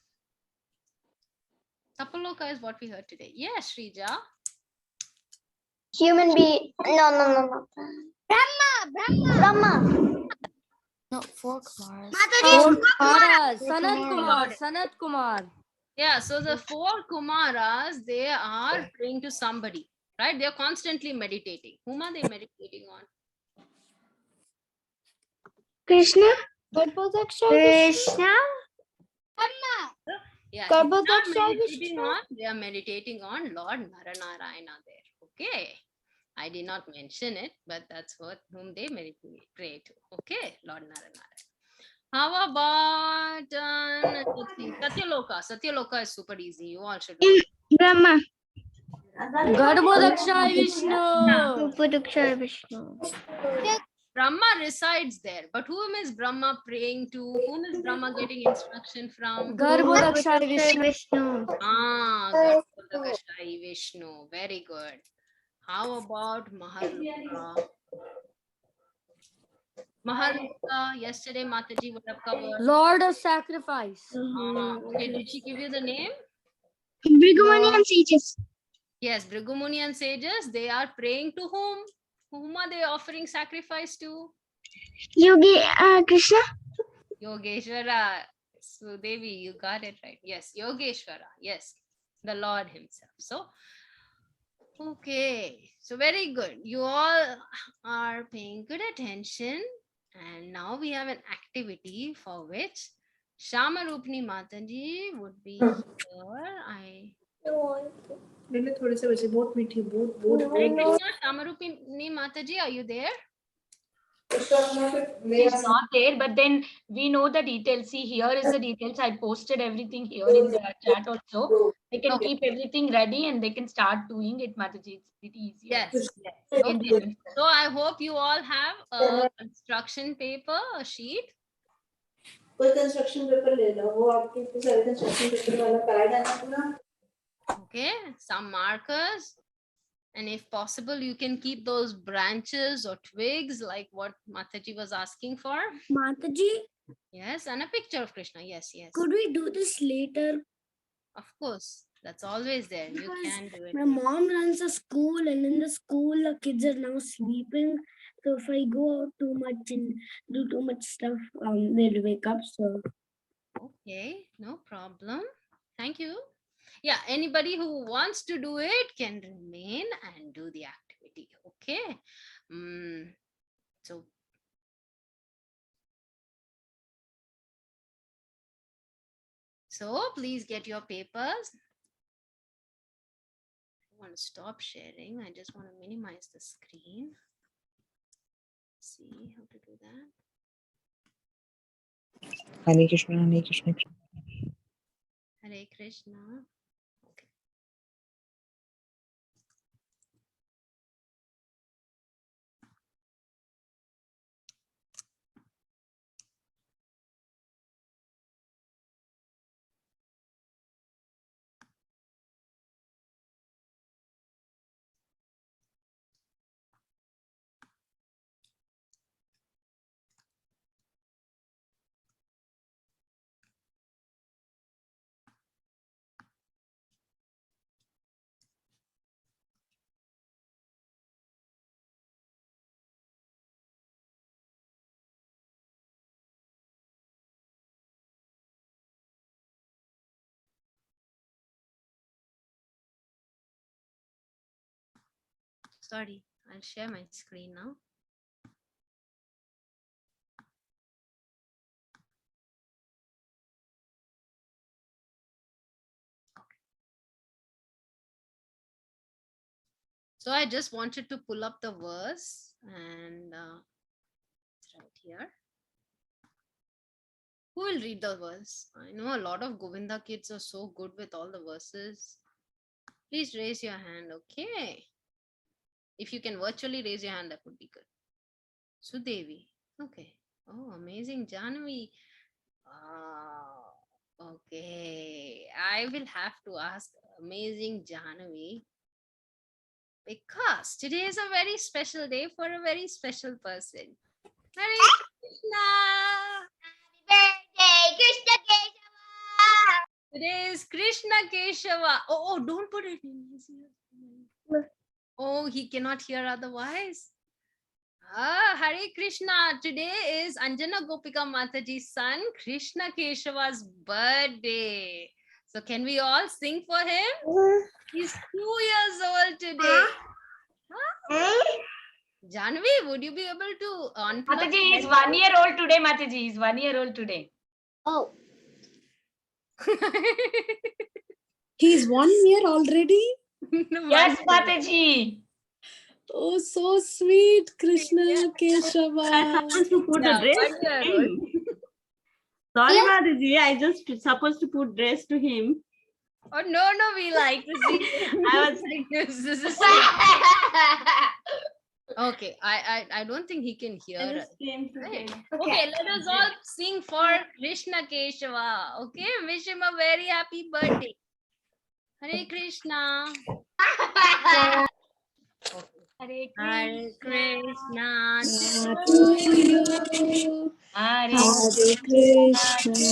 Tapaloka is what we heard today. Yes, Shrija. Human being. No. Brahma. No, 4 Kumars. Mataji. 4 Kumaras. Sanat Kumar. Yeah, so the 4 Kumaras, they are praying to somebody, right? They are constantly meditating. Whom are they meditating on? Krishna. Krishna? Yeah, Garbhodaksha they are meditating on Lord Naranarayana there. Okay. I did not mention it, but that's what whom they meditate, pray to. Okay, Lord Naranarayana. How about let's see, Satyaloka? Satyaloka is super easy. You all should know. Brahma. Garbhodaksha Vishnu. Vishnu. Brahma resides there, but whom is Brahma praying to? Whom is Brahma getting instruction from? Garbhodaksha Vishnu. Garbhodakashayi Vishnu. Very good. How about Mahaluka? Mahaluka, yesterday Mataji would have covered. Lord of sacrifice. Okay, did she give you the name? Brigumani and sages. Yes, Brigumuni and sages, they are praying to whom? Whom are they offering sacrifice to? Yogi Krishna. Yogeshwara. So Devi, you got it right. Yes, Yogeshwara. Yes, the Lord himself. So, okay. So very good. You all are paying good attention. And now we have an activity for which Shyama Rupini Mataji would be here. Shyama Rupini Mataji, are you there? She's not there, but then we know the details. See, here is the details. I posted everything here in the chat also. They can keep everything ready and they can start doing it, Mataji. It's pretty easy. Yes. Okay. So I hope you all have a construction paper, a sheet. Okay, some markers. And if possible, you can keep those branches or twigs like what Mataji was asking for. Mataji, Yes, and a picture of Krishna. Yes. could we do this later? Of course, that's always there. You can do it. My mom runs a school, and in the school, the kids are now sleeping. So if I go out too much and do too much stuff, they'll wake up. So Okay, no problem. Thank you. Yeah, anybody who wants to do it can remain and do the activity. Okay. So please get your papers. I want to stop sharing. I just want to minimize the screen. See how to do that. Hare Krishna, Hare Krishna. Hare Krishna. Okay. sorry. I'll share my screen now. So I just wanted to pull up the verse and it's right here. Who will read the verse? I know a lot of Govinda kids are so good with all the verses. Please raise your hand, okay? If you can virtually raise your hand, that would be good. Sudevi, okay. Oh, amazing. Janvi. Okay. I will have to ask amazing Janvi, because today is a very special day for a very special person. Hare Krishna. Birthday, Krishna Keshava. Today is Krishna Keshava. Oh, don't put it in his ear. Oh, he cannot hear otherwise. Hare Krishna. Today is Anjana Gopika Mataji's son, Krishna Keshava's birthday. So can we all sing for him? He's 2 years old today. Janvi, would you be able to unplug? Mataji is 1 year old today. Mataji is 1 year old today. Oh, He's 1 year already? Yes, Mataji. Oh, so sweet, Krishna Keshava. I'm supposed to put Yeah, a dress 1 to year him. Sorry, Mataji, I just supposed to put dress to him. Oh, no, we like to see. I was like this. This is okay. I don't think he can hear I us. just came to Right. get. Okay, let us all sing for Krishna Keshava. Okay, wish him a very happy birthday. Hare Krishna. Hare Hare Krishna. Krishna. Hare Hare Krishna.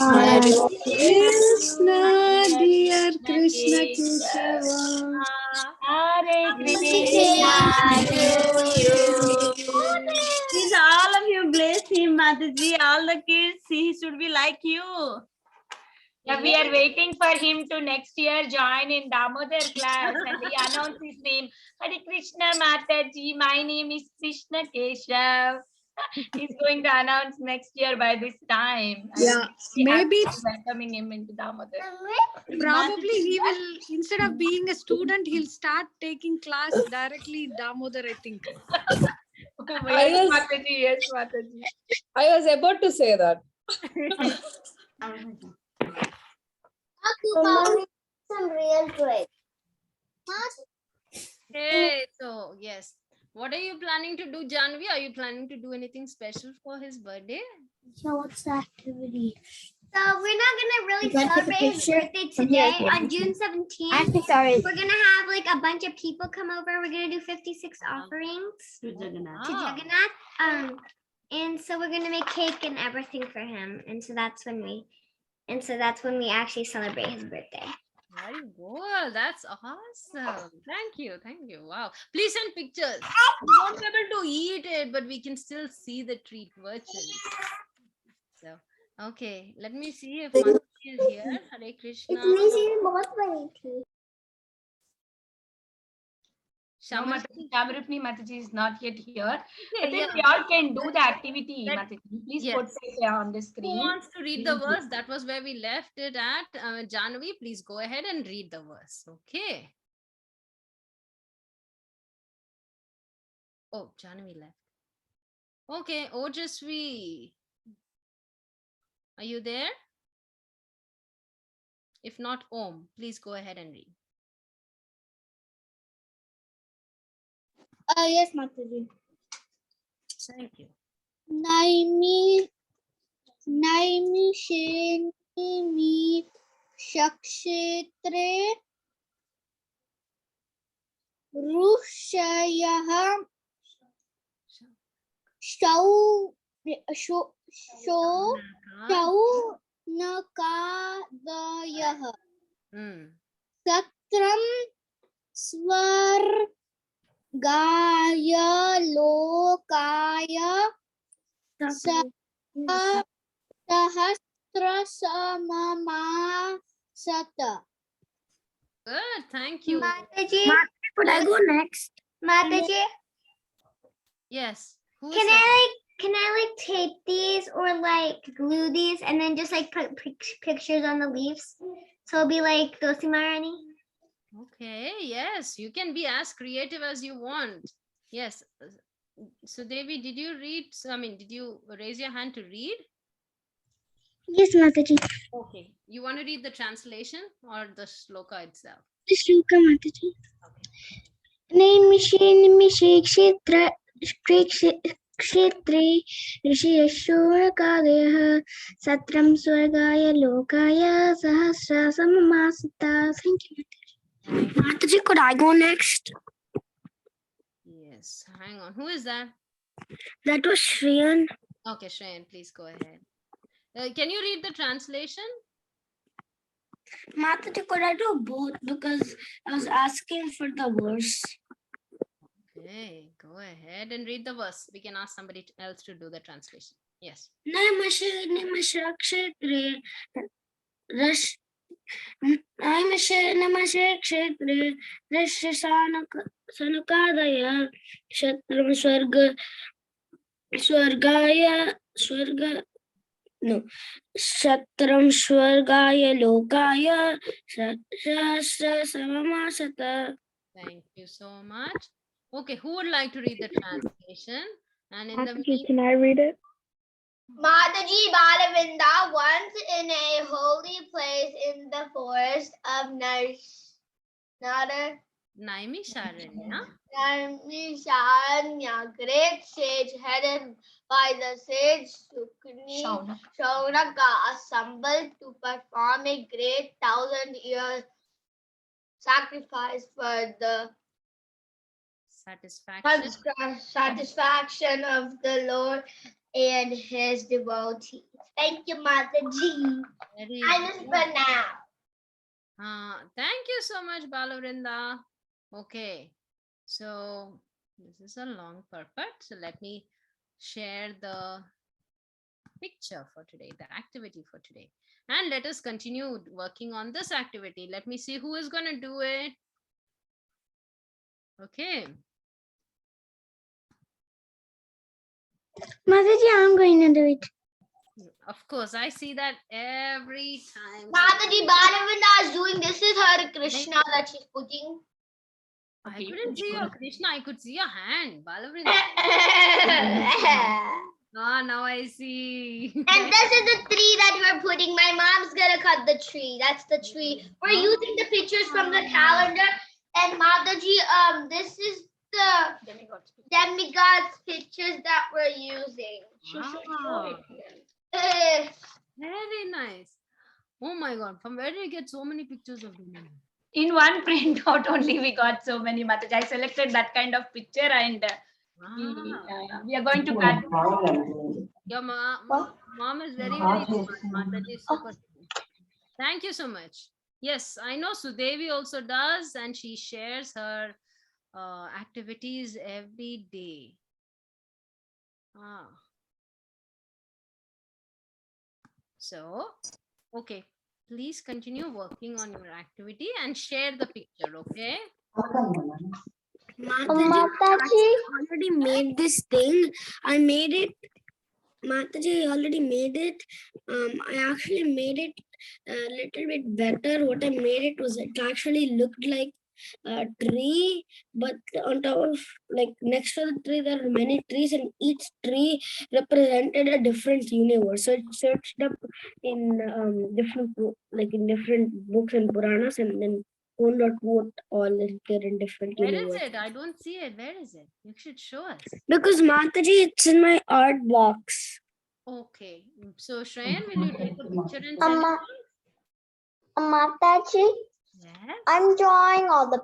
Hare Hare Krishna, dear Krishna Keshava. Hare Krishna. Please, all of you bless him, Mataji. All the kids, he should be like you. Yeah, we are waiting for him to next year join in Damodar class and he announce his name. Hare Krishna Mataji, my name is Krishna Keshav. He's going to announce next year by this time. Yeah, Maybe maybe welcoming him into Damodar. Probably he will, instead of being a student, he'll start taking class directly in Damodar, I think. Yes, Mataji, yes, Mataji. I was about to say that. some real tricks. Hey, so yes. What are you planning to do, Janvi? Are you planning to do anything special for his birthday? So what's the activity? So we're not gonna really You wanna take a celebrate his picture? birthday From here, today on June 17th. Actually, sorry. We're gonna have like a bunch of people come over. We're gonna do 56 offerings To Jagannath. to Jagannath. And so we're gonna make cake and everything for him. And so that's when we actually celebrate his birthday. Very good. That's awesome. Thank you. Wow. Please send pictures. We won't be able to eat it, but we can still see the treat virtually. So, okay. Let me see if Mataji is here. Hare Krishna. No, Shaman. Mataji, Rupini Mataji is not yet here. I Okay, think yeah. we all can do the activity, Let- Mataji. Please yes. put it on the Who screen. wants to read the verse? That was where we left it at. Janvi, please go ahead and read the verse. Okay. Oh, Janvi left. Okay, Ojasvi. Are you there? If not, Om, please go ahead and read. Yes, Mataji. Thank you. Naimishenimi Shakshetre Rushayah Shaunakadayah Satram Swargaya Lokaya Sahasra Samama Sata. Good. Thank you. Mataji, Could I go next? Mataji, Yes. Who is can that? can I like tape these or like glue these and then just like put pictures on the leaves? So it'll be like Dosi Marani. Okay. Yes. You can be as creative as you want. Yes. So Devi, did you read? I mean, did you raise your hand to read? Yes, Mataji. Okay. You want to read the translation or the shloka itself? The shloka, Mataji. Okay. Nimishe Kshetre Rishiyashurakadeha Satram Swargaya Lokaya Sahasra Samamasita. Thank you, Mataji. Mataji, could I go next? Yes. Hang on. Who is that? That was Shriyan. Okay, Shreyan, please go ahead. Can you read the translation? Mataji, could I do both? Because I was asking for the verse. Okay, go ahead and read the verse. We can ask somebody else to do the translation. Yes. Nimishe Kshetre Nimishe Kshetre Sanukadaya Shatram Swargaya Shatram Swargaya Lokaya Shastra Samamasata. Thank you so much. Okay, who would like to read the translation? And in the Can I read it? Mataji Balavinda once in a holy place in the forest of Naimisharanya, Narmishanya, great sage headed by the sage Shaunaka, assembled to perform a great 1,000-year sacrifice for the satisfaction of the Lord and his devotees. Thank you, Mataji. very I just good. now. Thank you so much, Balavrinda. Okay, so this is a long purport. So let me share the picture for today, the activity for today. And let us continue working on this activity. Let me see who is going to do it. Okay. Mataji, I'm going to do it. Of course, I see that every time. Mataji Balavinda is doing this is her Krishna that she's putting. I couldn't see your Krishna. I could see your hand, Balavrinda. Now I see. And this is the tree that we're putting. My mom's gonna cut the tree. That's the tree. We're using the pictures from the calendar. And Mataji, this is the demigod's pictures that we're using. Wow. Very nice. Oh my God. From where do you get so many pictures of them? In one printout only we got so many, Mataji. I selected that kind of picture and we are going to cut. Your mom is very, very smart. Mataji is super smart. Thank you so much. Yes, I know Sudevi also does, and she shares her activities every day. So, okay, please continue working on your activity and share the picture, okay? Mataji already made this thing. I made it. Mataji already made it. I actually made it a little bit better. What I made it was it actually looked like a tree, but on top of like next to the tree there are many trees, and each tree represented a different universe. So it searched up in different books and Puranas, and then found out what all is there in different Where universes. is it? I don't see it. Where is it? You should show us. Because Mataji, it's in my art box. Okay. So Shreyan, will you take a picture and send it? Mataji, Yes. I'm drawing all the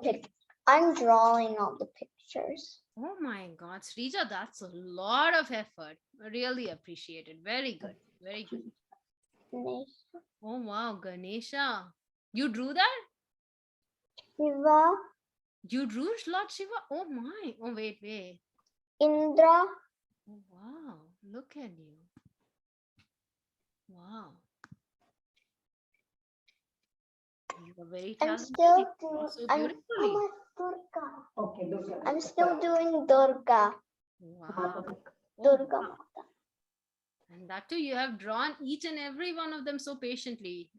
pictures. Oh my God, Srija, that's a lot of effort. I really appreciate it. Very good. Very good. Oh wow, Ganesha. You drew that? Shiva, You drew Lord Shiva? Oh my. Oh, wait. Indra, Oh wow. Look at you. Wow. You're very I'm talented. still You draw doing. so I'm beautifully. Durga. Okay, Durga. I'm still doing Durga. Wow. Oh, Durga. wow. And that too, you have drawn each and every one of them so patiently.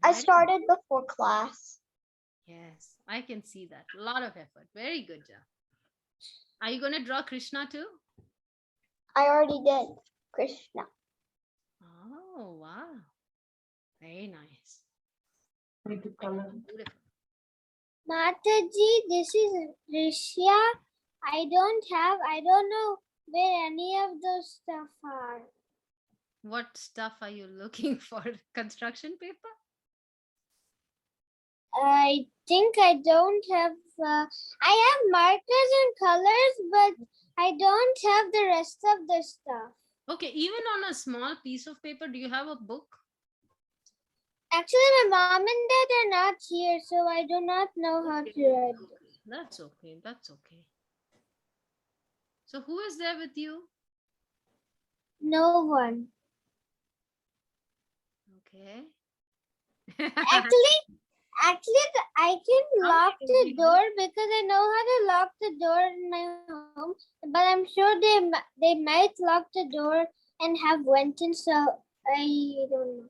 I Very- started before class. Yes, I can see that. A lot of effort. Very good job. Are you going to draw Krishna too? I already did Krishna. Oh, wow. Very nice. Beautiful. Beautiful. Mataji, this is Rishya. I don't know where any of those stuff are. What stuff are you looking for? Construction paper? I think I don't have. I have markers and colors, but I don't have the rest of the stuff. Okay, even on a small piece of paper, do you have a book? Actually, my mom and dad are not here, so I do not know how to write. That's okay. That's okay. So who is there with you? No one. Okay. Actually, I can lock the door because I know how to lock the door in my home. But I'm sure they might lock the door and have went in, so I don't know.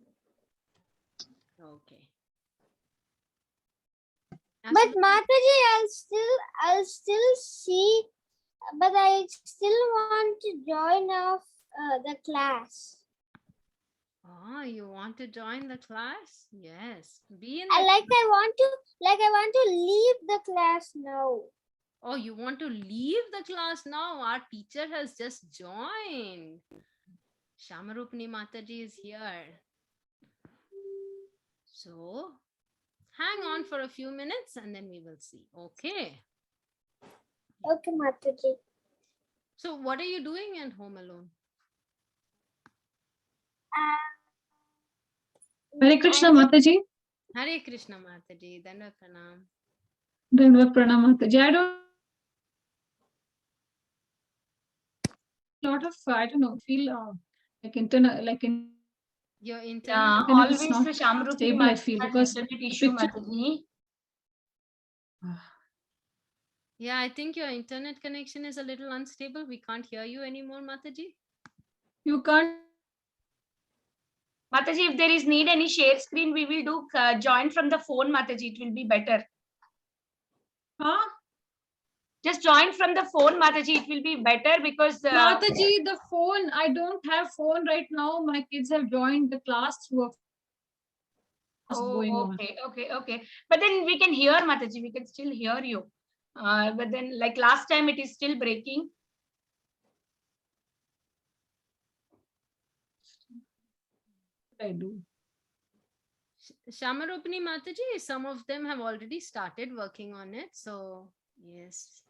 Okay. But Mataji, I'll still see, but I still want to join off the class. Oh, you want to join the class? Yes. Be in I the want to leave the class now. Oh, you want to leave the class now? Our teacher has just joined. Shamarupni Mataji is here. So, hang on for a few minutes and then we will see. Okay. Okay, Mataji. So, what are you doing at home alone? Hare Krishna Mataji. Hare Krishna Mataji. Dandavat Pranam. Dandavat Pranam Mataji. I don't lot of I don't know feel like internal like in Your internet. Yeah, internet is always not the Shyam stable, I feel, because internet the issue, picture- Mataji. Yeah, I think your internet connection is a little unstable. We can't hear you anymore, Mataji. You can't. Mataji, if there is need any share screen, we will do join from the phone, Mataji. It will be better. Huh? Just join from the phone, Mataji. It will be better because Mataji, the phone. I don't have phone right now. My kids have joined the class through a going on. Okay. But then we can hear, Mataji. We can still hear you. But then, like last time, it is still breaking. I do. Shamarupni Mataji, some of them have already started working on it. So, yes.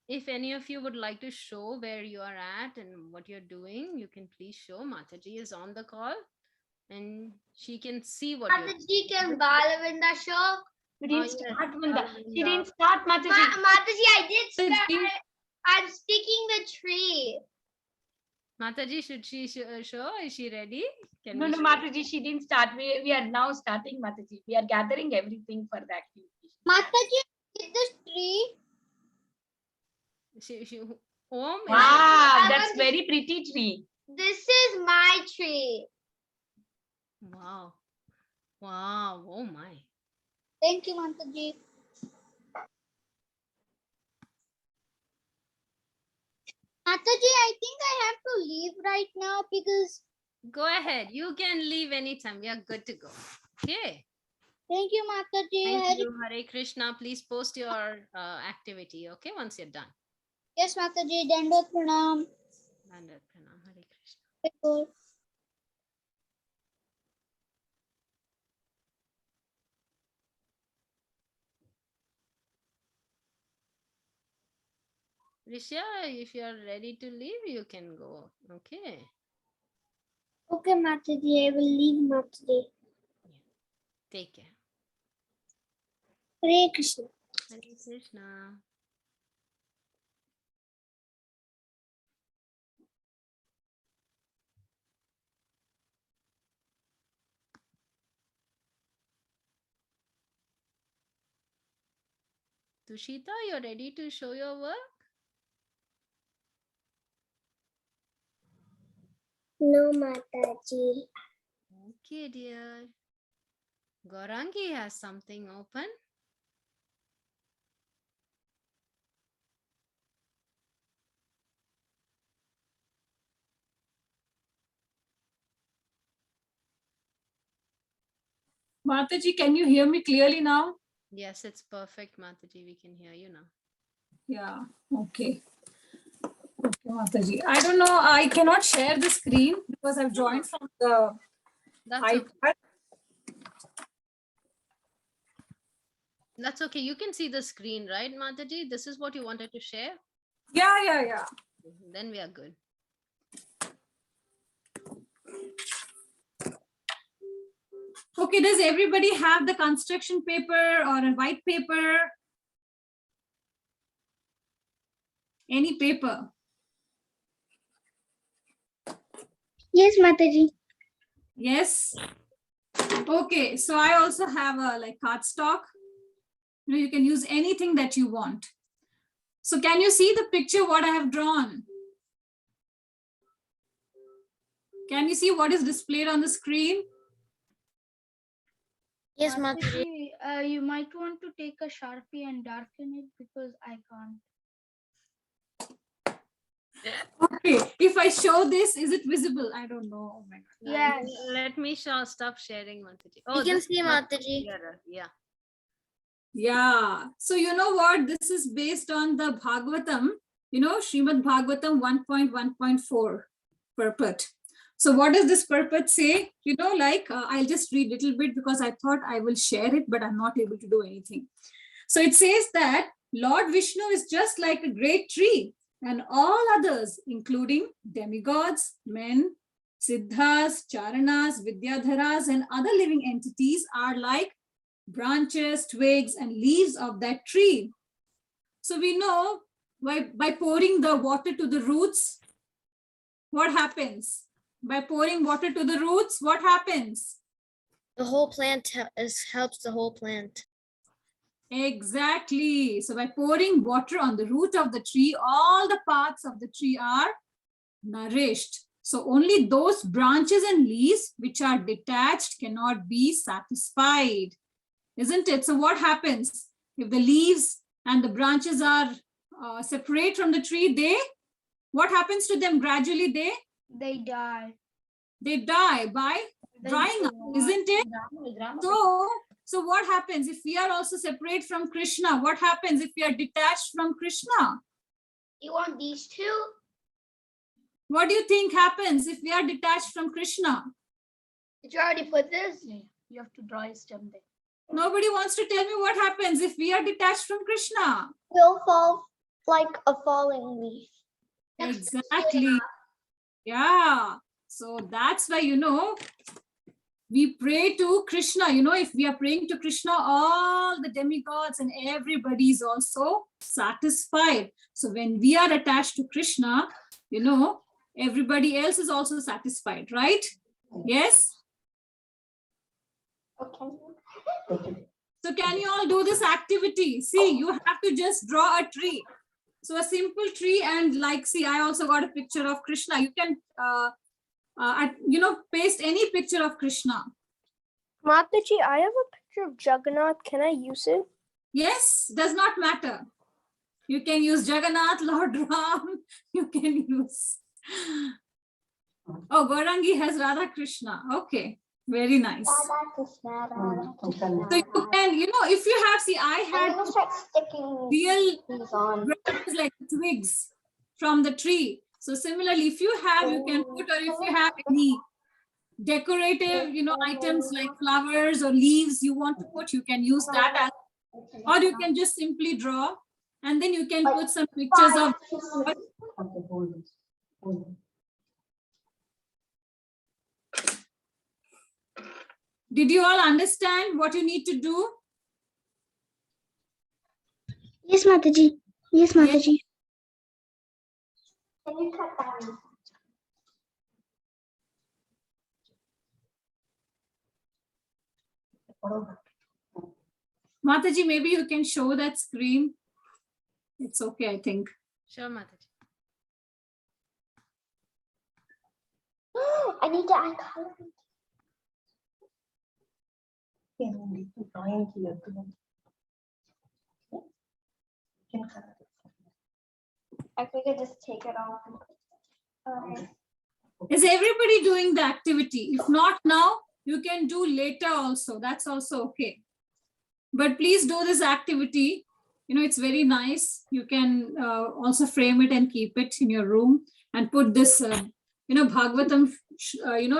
If any of you would like to show where you are at and what you're doing, you can please show. Mataji is on the call and she can see what you're doing. Mataji, can Balavinda show? We didn't yes, start, Vrinda. She Balavinda. didn't start, Mataji. Mataji, I did start. I'm sticking the tree. Mataji, should she show? Is she ready? Can No, we no, show? Mataji, she didn't start. We are now starting, Mataji. We are gathering everything for the activity. Mataji, did this tree? Oh, Wow, that's very pretty tree. This is my tree. Wow. Wow. Oh my. Thank you, Mataji. Mataji, I think I have to leave right now because. Go ahead. You can leave anytime. We are good to go. Okay. Thank you, Mataji. Thank you. Hare Krishna. Please post your activity. Okay. Once you're done. Yes, Mataji. Dandavat Pranam. Dandavat Pranam. Hare Krishna. Risha, if you are ready to leave, you can go. Okay. Okay, Mataji. I will leave, Mataji. Take care. Hare Krishna. Hare Krishna. Tushita, you're ready to show your work? No, Mataji. Okay, dear. Gaurangi has something open. Mataji, can you hear me clearly now? Yes, it's perfect, Mataji. We can hear you now. Yeah, okay. Okay, Mataji. I don't know, I cannot share the screen because I've joined from the That's iPad. okay. That's okay. You can see the screen, right, Mataji? This is what you wanted to share? Yeah. Then we are good. Okay, does everybody have the construction paper or a white paper? Any paper? Yes, Mataji. Yes. Okay, so I also have a like cardstock. You can use anything that you want. So can you see the picture what I have drawn? Can you see what is displayed on the screen? Yes, Mataji. You might want to take a Sharpie and darken it because I can't. Okay, if I show this, is it visible? I don't know. Oh my God. Yes. Let me stop sharing, Mataji. You can this see, is much Mataji. clearer. Yeah. Yeah. So you know what? This is based on the Bhagavatam, Srimad Bhagavatam 1.1.4 purport. So what does this purport say? I'll just read a little bit because I thought I will share it, but I'm not able to do anything. So it says that Lord Vishnu is just like a great tree, and all others, including demigods, men, siddhas, charanas, vidyadharas, and other living entities are like branches, twigs, and leaves of that tree. So we know by pouring the water to the roots, what happens? By pouring water to the roots, what happens? The whole plant helps the whole plant. Exactly. So by pouring water on the root of the tree, all the parts of the tree are nourished. So only those branches and leaves which are detached cannot be satisfied. Isn't it? So what happens if the leaves and the branches are separate from the tree? What happens to them gradually? They die. They die by drying up, isn't it? So what happens if we are also separate from Krishna? What happens if we are detached from Krishna? You want these two? What do you think happens if we are detached from Krishna? Did you already put this? You have to draw a stem there. Nobody wants to tell me what happens if we are detached from Krishna. We'll fall like a falling leaf. Exactly. Yeah. So that's why, we pray to Krishna. If we are praying to Krishna, all the demigods and everybody is also satisfied. So when we are attached to Krishna, everybody else is also satisfied, right? Yes? Okay. So can you all do this activity? See, you have to just draw a tree. So a simple tree, and see, I also got a picture of Krishna. You can, paste any picture of Krishna. Mataji, I have a picture of Jagannath. Can I use it? Yes, does not matter. You can use Jagannath, Lord Ram. You can use. Oh, Gaurangi has Radha Krishna. Okay, very nice. So you can, if you have, see, I had real branches like twigs from the tree. So similarly, if you have, you can put, or if you have any decorative, items like flowers or leaves you want to put, you can use that as, or you can just simply draw, and then you can put some pictures of. Did you all understand what you need to do? Yes, Mataji. Yes, Mataji. Can you cut that? Mataji, maybe you can show that screen. it's okay, I think. Sure, Mataji. I need to add color. I think I just take it off. Okay. Is everybody doing the activity? If not now, you can do later also. That's also okay. But please do this activity. You know, it's very nice. You can also frame it and keep it in your room and put this, Bhagavatam,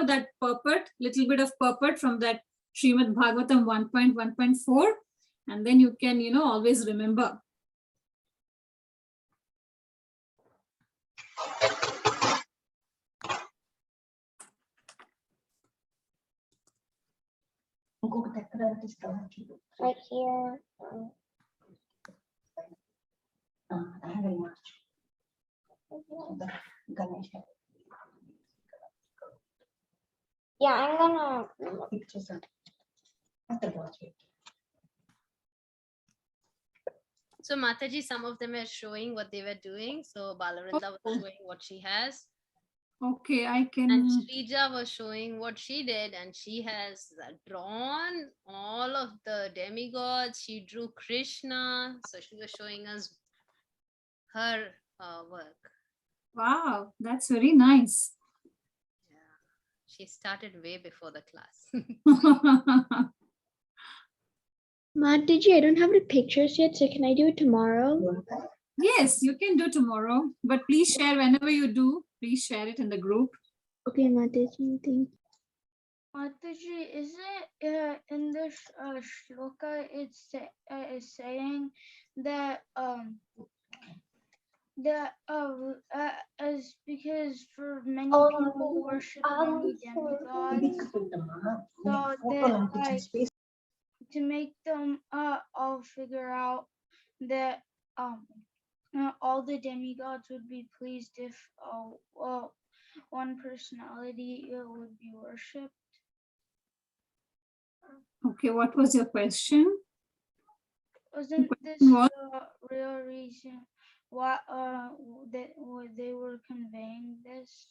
that purport, little bit of purport from that Srimad Bhagavatam 1.1.4. And then you can, always remember. Right here. Yeah, I'm gonna. So Mataji, some of them are showing what they were doing. So Balavrindha was showing what she has. Okay, I can. And Shrija was showing what she did, and she has drawn all of the demigods. She drew Krishna, so she was showing us her work. Wow, that's very nice. Yeah, she started way before the class. Mataji, I don't have the pictures yet, so can I do it tomorrow? Yes, you can do tomorrow, but please share whenever you do. Please share it in the group. Okay, Mataji, thank you. Mataji, is it in this shloka? It's saying that as because for many people worship many demigods, so that like to make them all figure out that all the demigods would be pleased if one personality would be worshipped. Okay, what was your question? Wasn't this the real reason why that they were conveying this?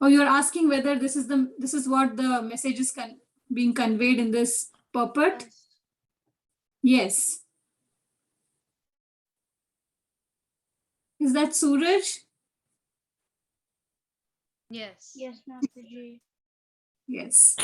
Oh, you're asking whether this is what the message is being conveyed in this purport? Yes. Is that Suraj? Yes. Yes, Mataji. Yes.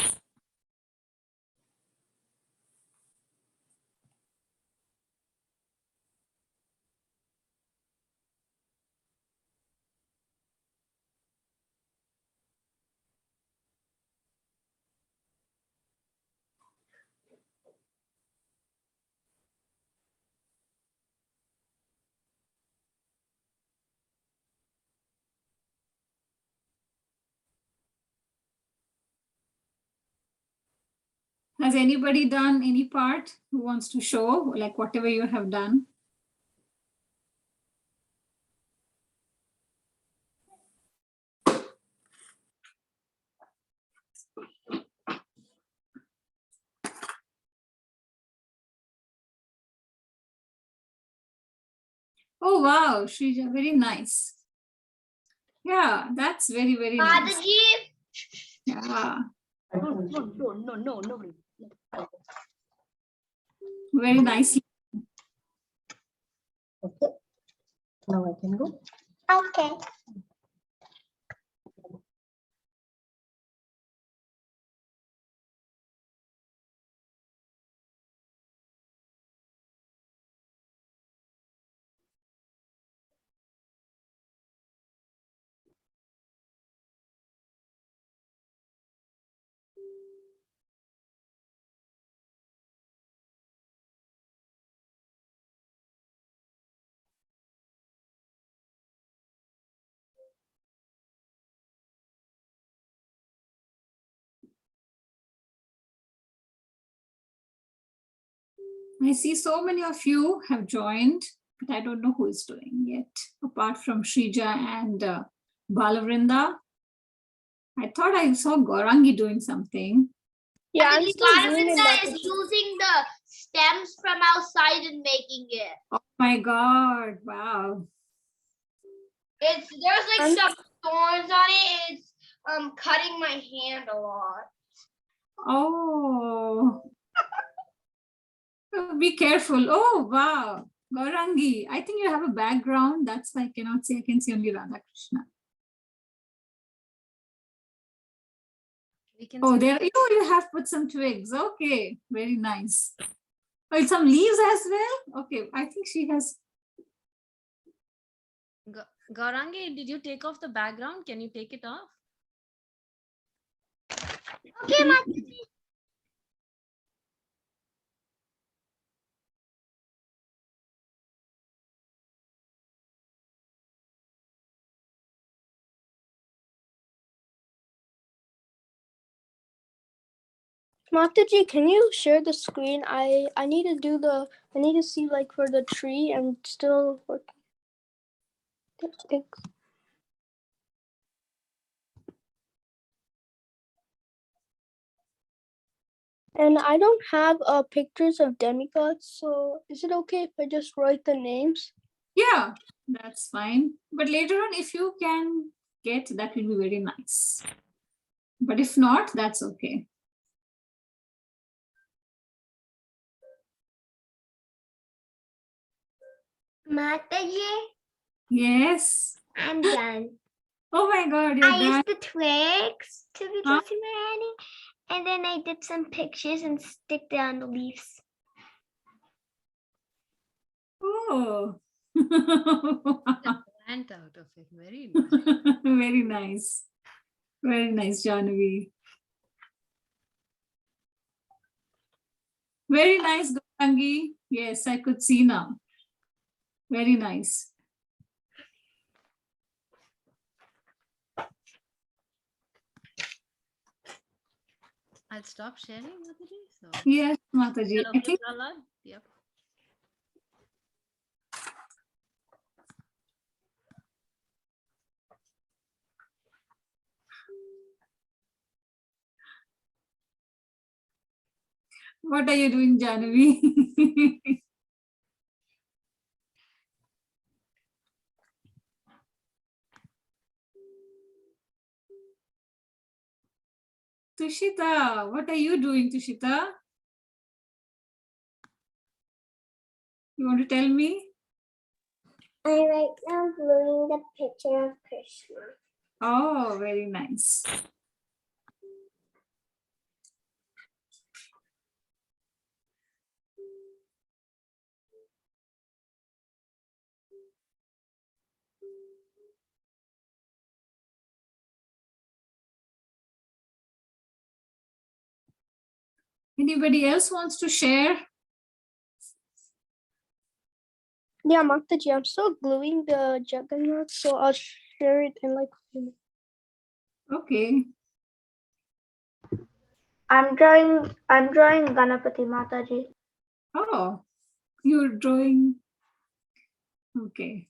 Has anybody done any part who wants to show, like whatever you have done? Oh, wow, Shrija, very nice. Yeah, that's very, very nice. Mataji. Yeah. No. Very nicely. Okay. Now I can go. Okay. I see so many of you have joined, but I don't know who is doing yet, apart from Shrija and Balavrinda. I thought I saw Gaurangi doing something. Yeah, I'm Mataji, still doing it, Balavrindha is Mataji. using the stems from outside and making it. Oh my God. Wow. There's like some thorns on it. It's cutting my hand a lot. Oh. Be careful. Oh, wow. Gaurangi, I think you have a background. That's why I cannot see. I can see only Radha Krishna. Oh, there you have put some twigs. Okay, very nice. Oh, some leaves as well. Okay, I think she has. Gaurangi, did you take off the background? Can you take it off? Okay, Mataji. Mataji, can you share the screen? I need to see like for the tree and still working. Thanks. And I don't have pictures of demigods, so is it okay if I just write the names? Yeah, that's fine. But later on, if you can get, that will be very nice. But if not, that's okay. Mataji, Yes. I'm done. Oh my God, you're I done. used the twigs to be dressing my Annie, and then I did some pictures and stick down the leaves. Oh. Plant out of it. Very nice. Very nice. Very nice, Jahnavi. Very nice, Gaurangi. Yes, I could see now. Very nice. I'll stop sharing, Mataji. So. Yes, Mataji. Hello, I think Yep. what are you doing, Jahnavi? Tushita, what are you doing, Tushita? You want to tell me? I right now gluing the picture of Krishna. Oh, very nice. Anybody else wants to share? Yeah, Mataji, I'm still gluing the Jagannath, so I'll share it in like a few minutes. Okay. I'm drawing Ganapati Mataji. Oh, you're drawing. Okay.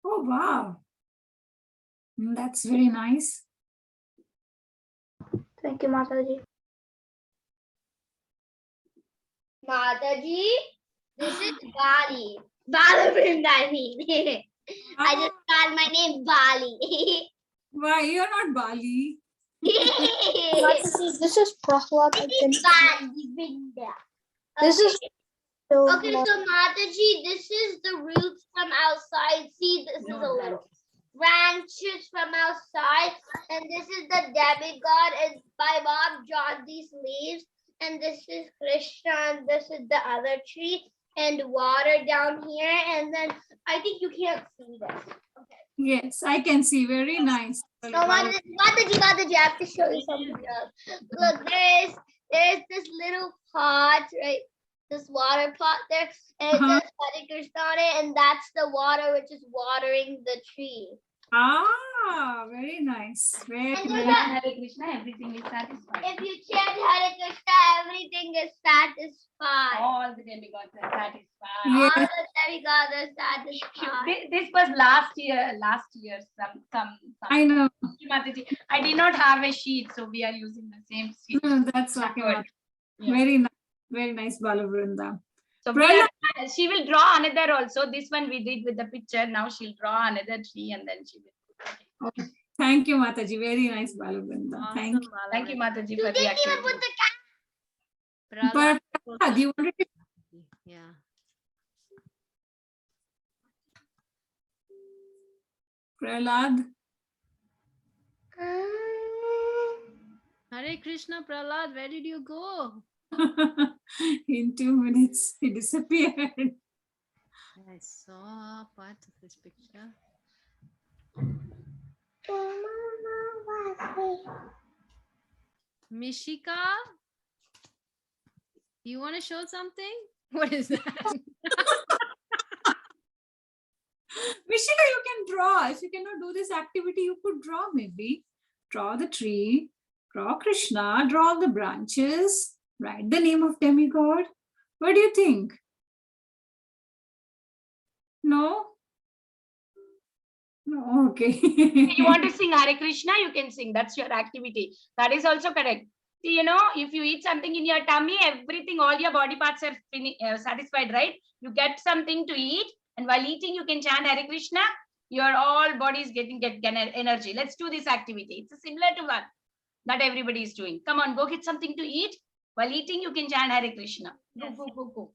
Oh, wow. That's very nice. Thank you, Mataji. Mataji, this is Bali. Balavrindani. I just called my name Bali. Why? You're not Bali. Mataji, this is Prahlad. This is okay, so Mataji, this is the roots from outside. See, this is a little branches from outside, and this is the demigod, and my mom drawn these leaves, and this is Krishna, and this is the other tree, and water down here, and then I think you can't see this. Okay. Yes, I can see. Very nice. So Mataji, I have to show you something else. Look, there's this little pot, right? This water pot there, and it says Hare Krishna on it, and that's the water which is watering the tree. Ah, very nice. Very And nice. Hare Krishna, everything is satisfied. if you chant Hare Krishna, everything is satisfied. All the demigods are satisfied. Yes. All the demigods are satisfied. This was last year. Some. I know. Mataji, I did not have a sheet, so we are using the same sheet. No, that's okay. Good. Very nice. Very nice, Balavrinda. So she will draw another also. This one we did with the picture. Now she'll draw another tree and then she will. Okay. Thank you, Mataji. Very nice, Balavrinda. Awesome, Thank you, Mataji, You for the didn't even activity. put the cat. Prahlad, But you wanted to... yeah. Prahlad. Hare Krishna, Prahlad, where did you go? In 2 minutes, he disappeared. I saw part of this picture. Mishika, you want to show something? What is that? Mishika, you can draw. If you cannot do this activity, you could draw maybe. Draw the tree, draw Krishna, draw the branches, write the name of demigod. What do you think? No? No, okay. You want to sing Hare Krishna, you can sing. That's your activity. That is also correct. See, you know, if you eat something in your tummy, everything, all your body parts are satisfied, right? You get something to eat, and while eating, you can chant Hare Krishna. Your all body is get energy. Let's do this activity. It's similar to one that everybody is doing. Come on, go get something to eat. While eating, you can chant Hare Krishna. Go, go, go, go.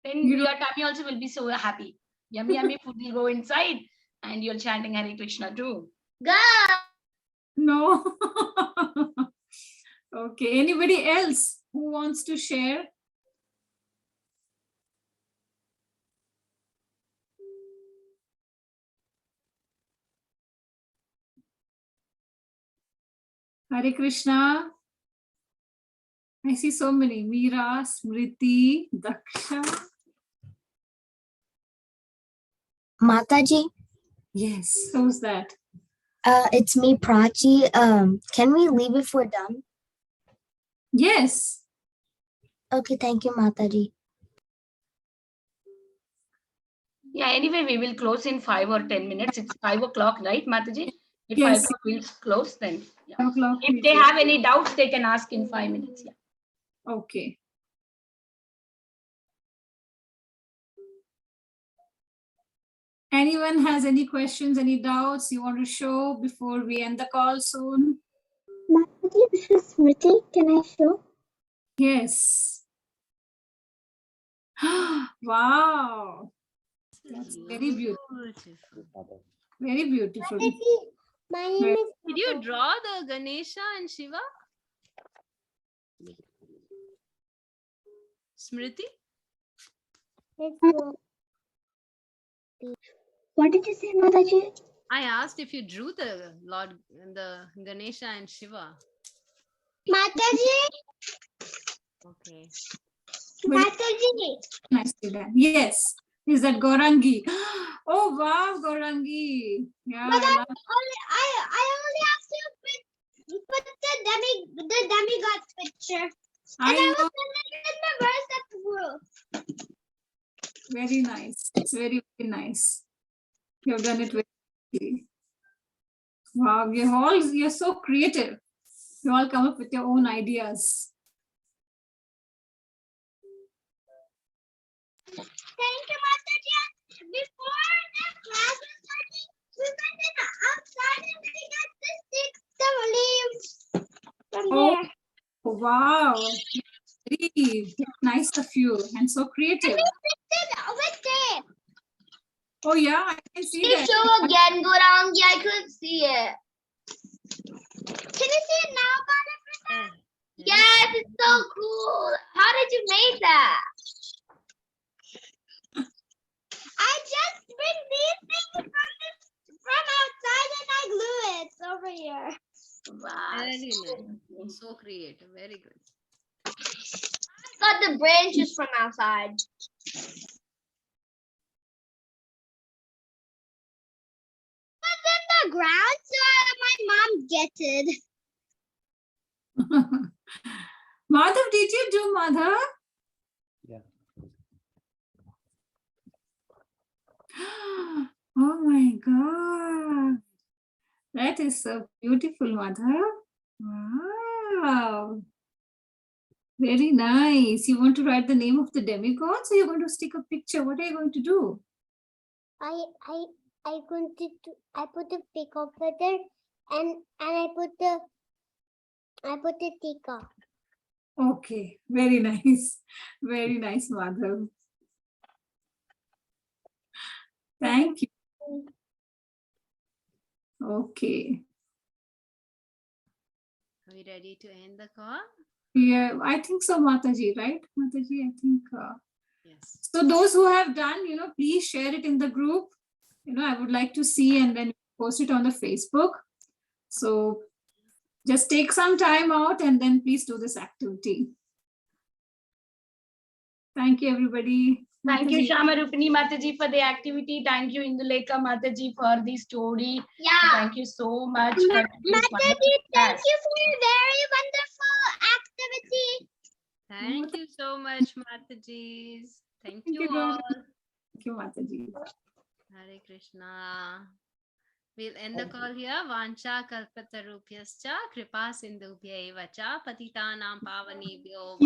Then your tummy also will be so happy. Yummy, yummy food will go inside, and you're chanting Hare Krishna too. Go. No. Okay. Anybody else who wants to share? Hare Krishna. I see so many. Meera, Smriti, Daksha. Mataji, Yes. Who's that? it's me, Prachi. Can we leave if we're done? Yes. Okay, thank you, Mataji. Yeah, anyway, we will close in 5 or 10 minutes. It's 5 o'clock, right, Mataji? If Yes. 5 o'clock we'll close then. Yeah. 5 o'clock. If they have any doubts, they can ask in 5 minutes. Yeah. Okay. Anyone has any questions, any doubts you want to show before we end the call soon? Mataji, this is Smriti. Can I show? Yes. Wow. That's very beautiful. Very beautiful. My name is. Did you draw the Ganesha and Shiva? Smriti? What did you say, Mataji? I asked if you drew the Lord, the Ganesha and Shiva. Mataji. Okay. Mataji. Nicely done. Yes. Is that Gorangi? Oh wow, Gorangi. Yeah. But I only have to put the demigod's picture. I And I know. was in the verse of the world. Very nice. It's very, very nice. You have done it very quickly. Wow, you're so creative. You all come up with your own ideas. Thank you, Mataji. Before the class was starting, we went in the outside and we got the sticks, the leaves from there. Oh, wow. Very nice of you and so creative. And we fixed it with tape. Oh yeah, I can see Can you that. show again, Gorangi? I couldn't see it. Can you see it now, Butterfly? Yes, it's so cool. How did you make that? I just bring these things from outside and I glue it. It's over here. Wow. Very nice. So creative. Very good. I got the branches from outside. the ground so my mom gets it. Madhav, did you do Madhav? Yeah. Oh my God. That is so beautiful, Madhav. Wow. Very nice. You want to write the name of the demigods, or you're going to stick a picture? What are you going to do? I going to I put the pick of feather and I put the tika. Okay, very nice. Very nice, Madhav. Thank you. Okay. Are we ready to end the call? Yeah, I think so, Mataji, right? Mataji, I think. Yes. So those who have done, please share it in the group. I would like to see, and then post it on the Facebook. So just take some time out and then please do this activity. Thank you, everybody. Thank you, Mataji. Shyam and Rupini Mataji, for the activity. Thank you, Indulekha Mataji, for the story. Yeah. Thank you so much. For this Mataji, thank class. you for your very wonderful activity. Thank you so much, Matajis. Thank you you, all. Thank you, Mataji. Hare Krishna. We'll end the call here. Vancha kalpatarubhyascha kripa sindhubhya eva cha patitanam pavanebhyo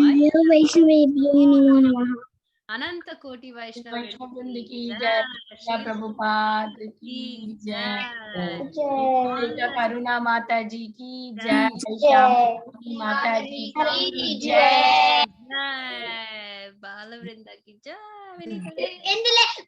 Ananta Koti Vaishnava Vaishnavrindi ki Jai. jai, Shri Prabhupada ki Ki jai, Jai. Indulekha Karuna Mataji ki jai, Shyam Mataji ki jai. Jai. Balavrinda ki Jai. Vinipale. Indulekha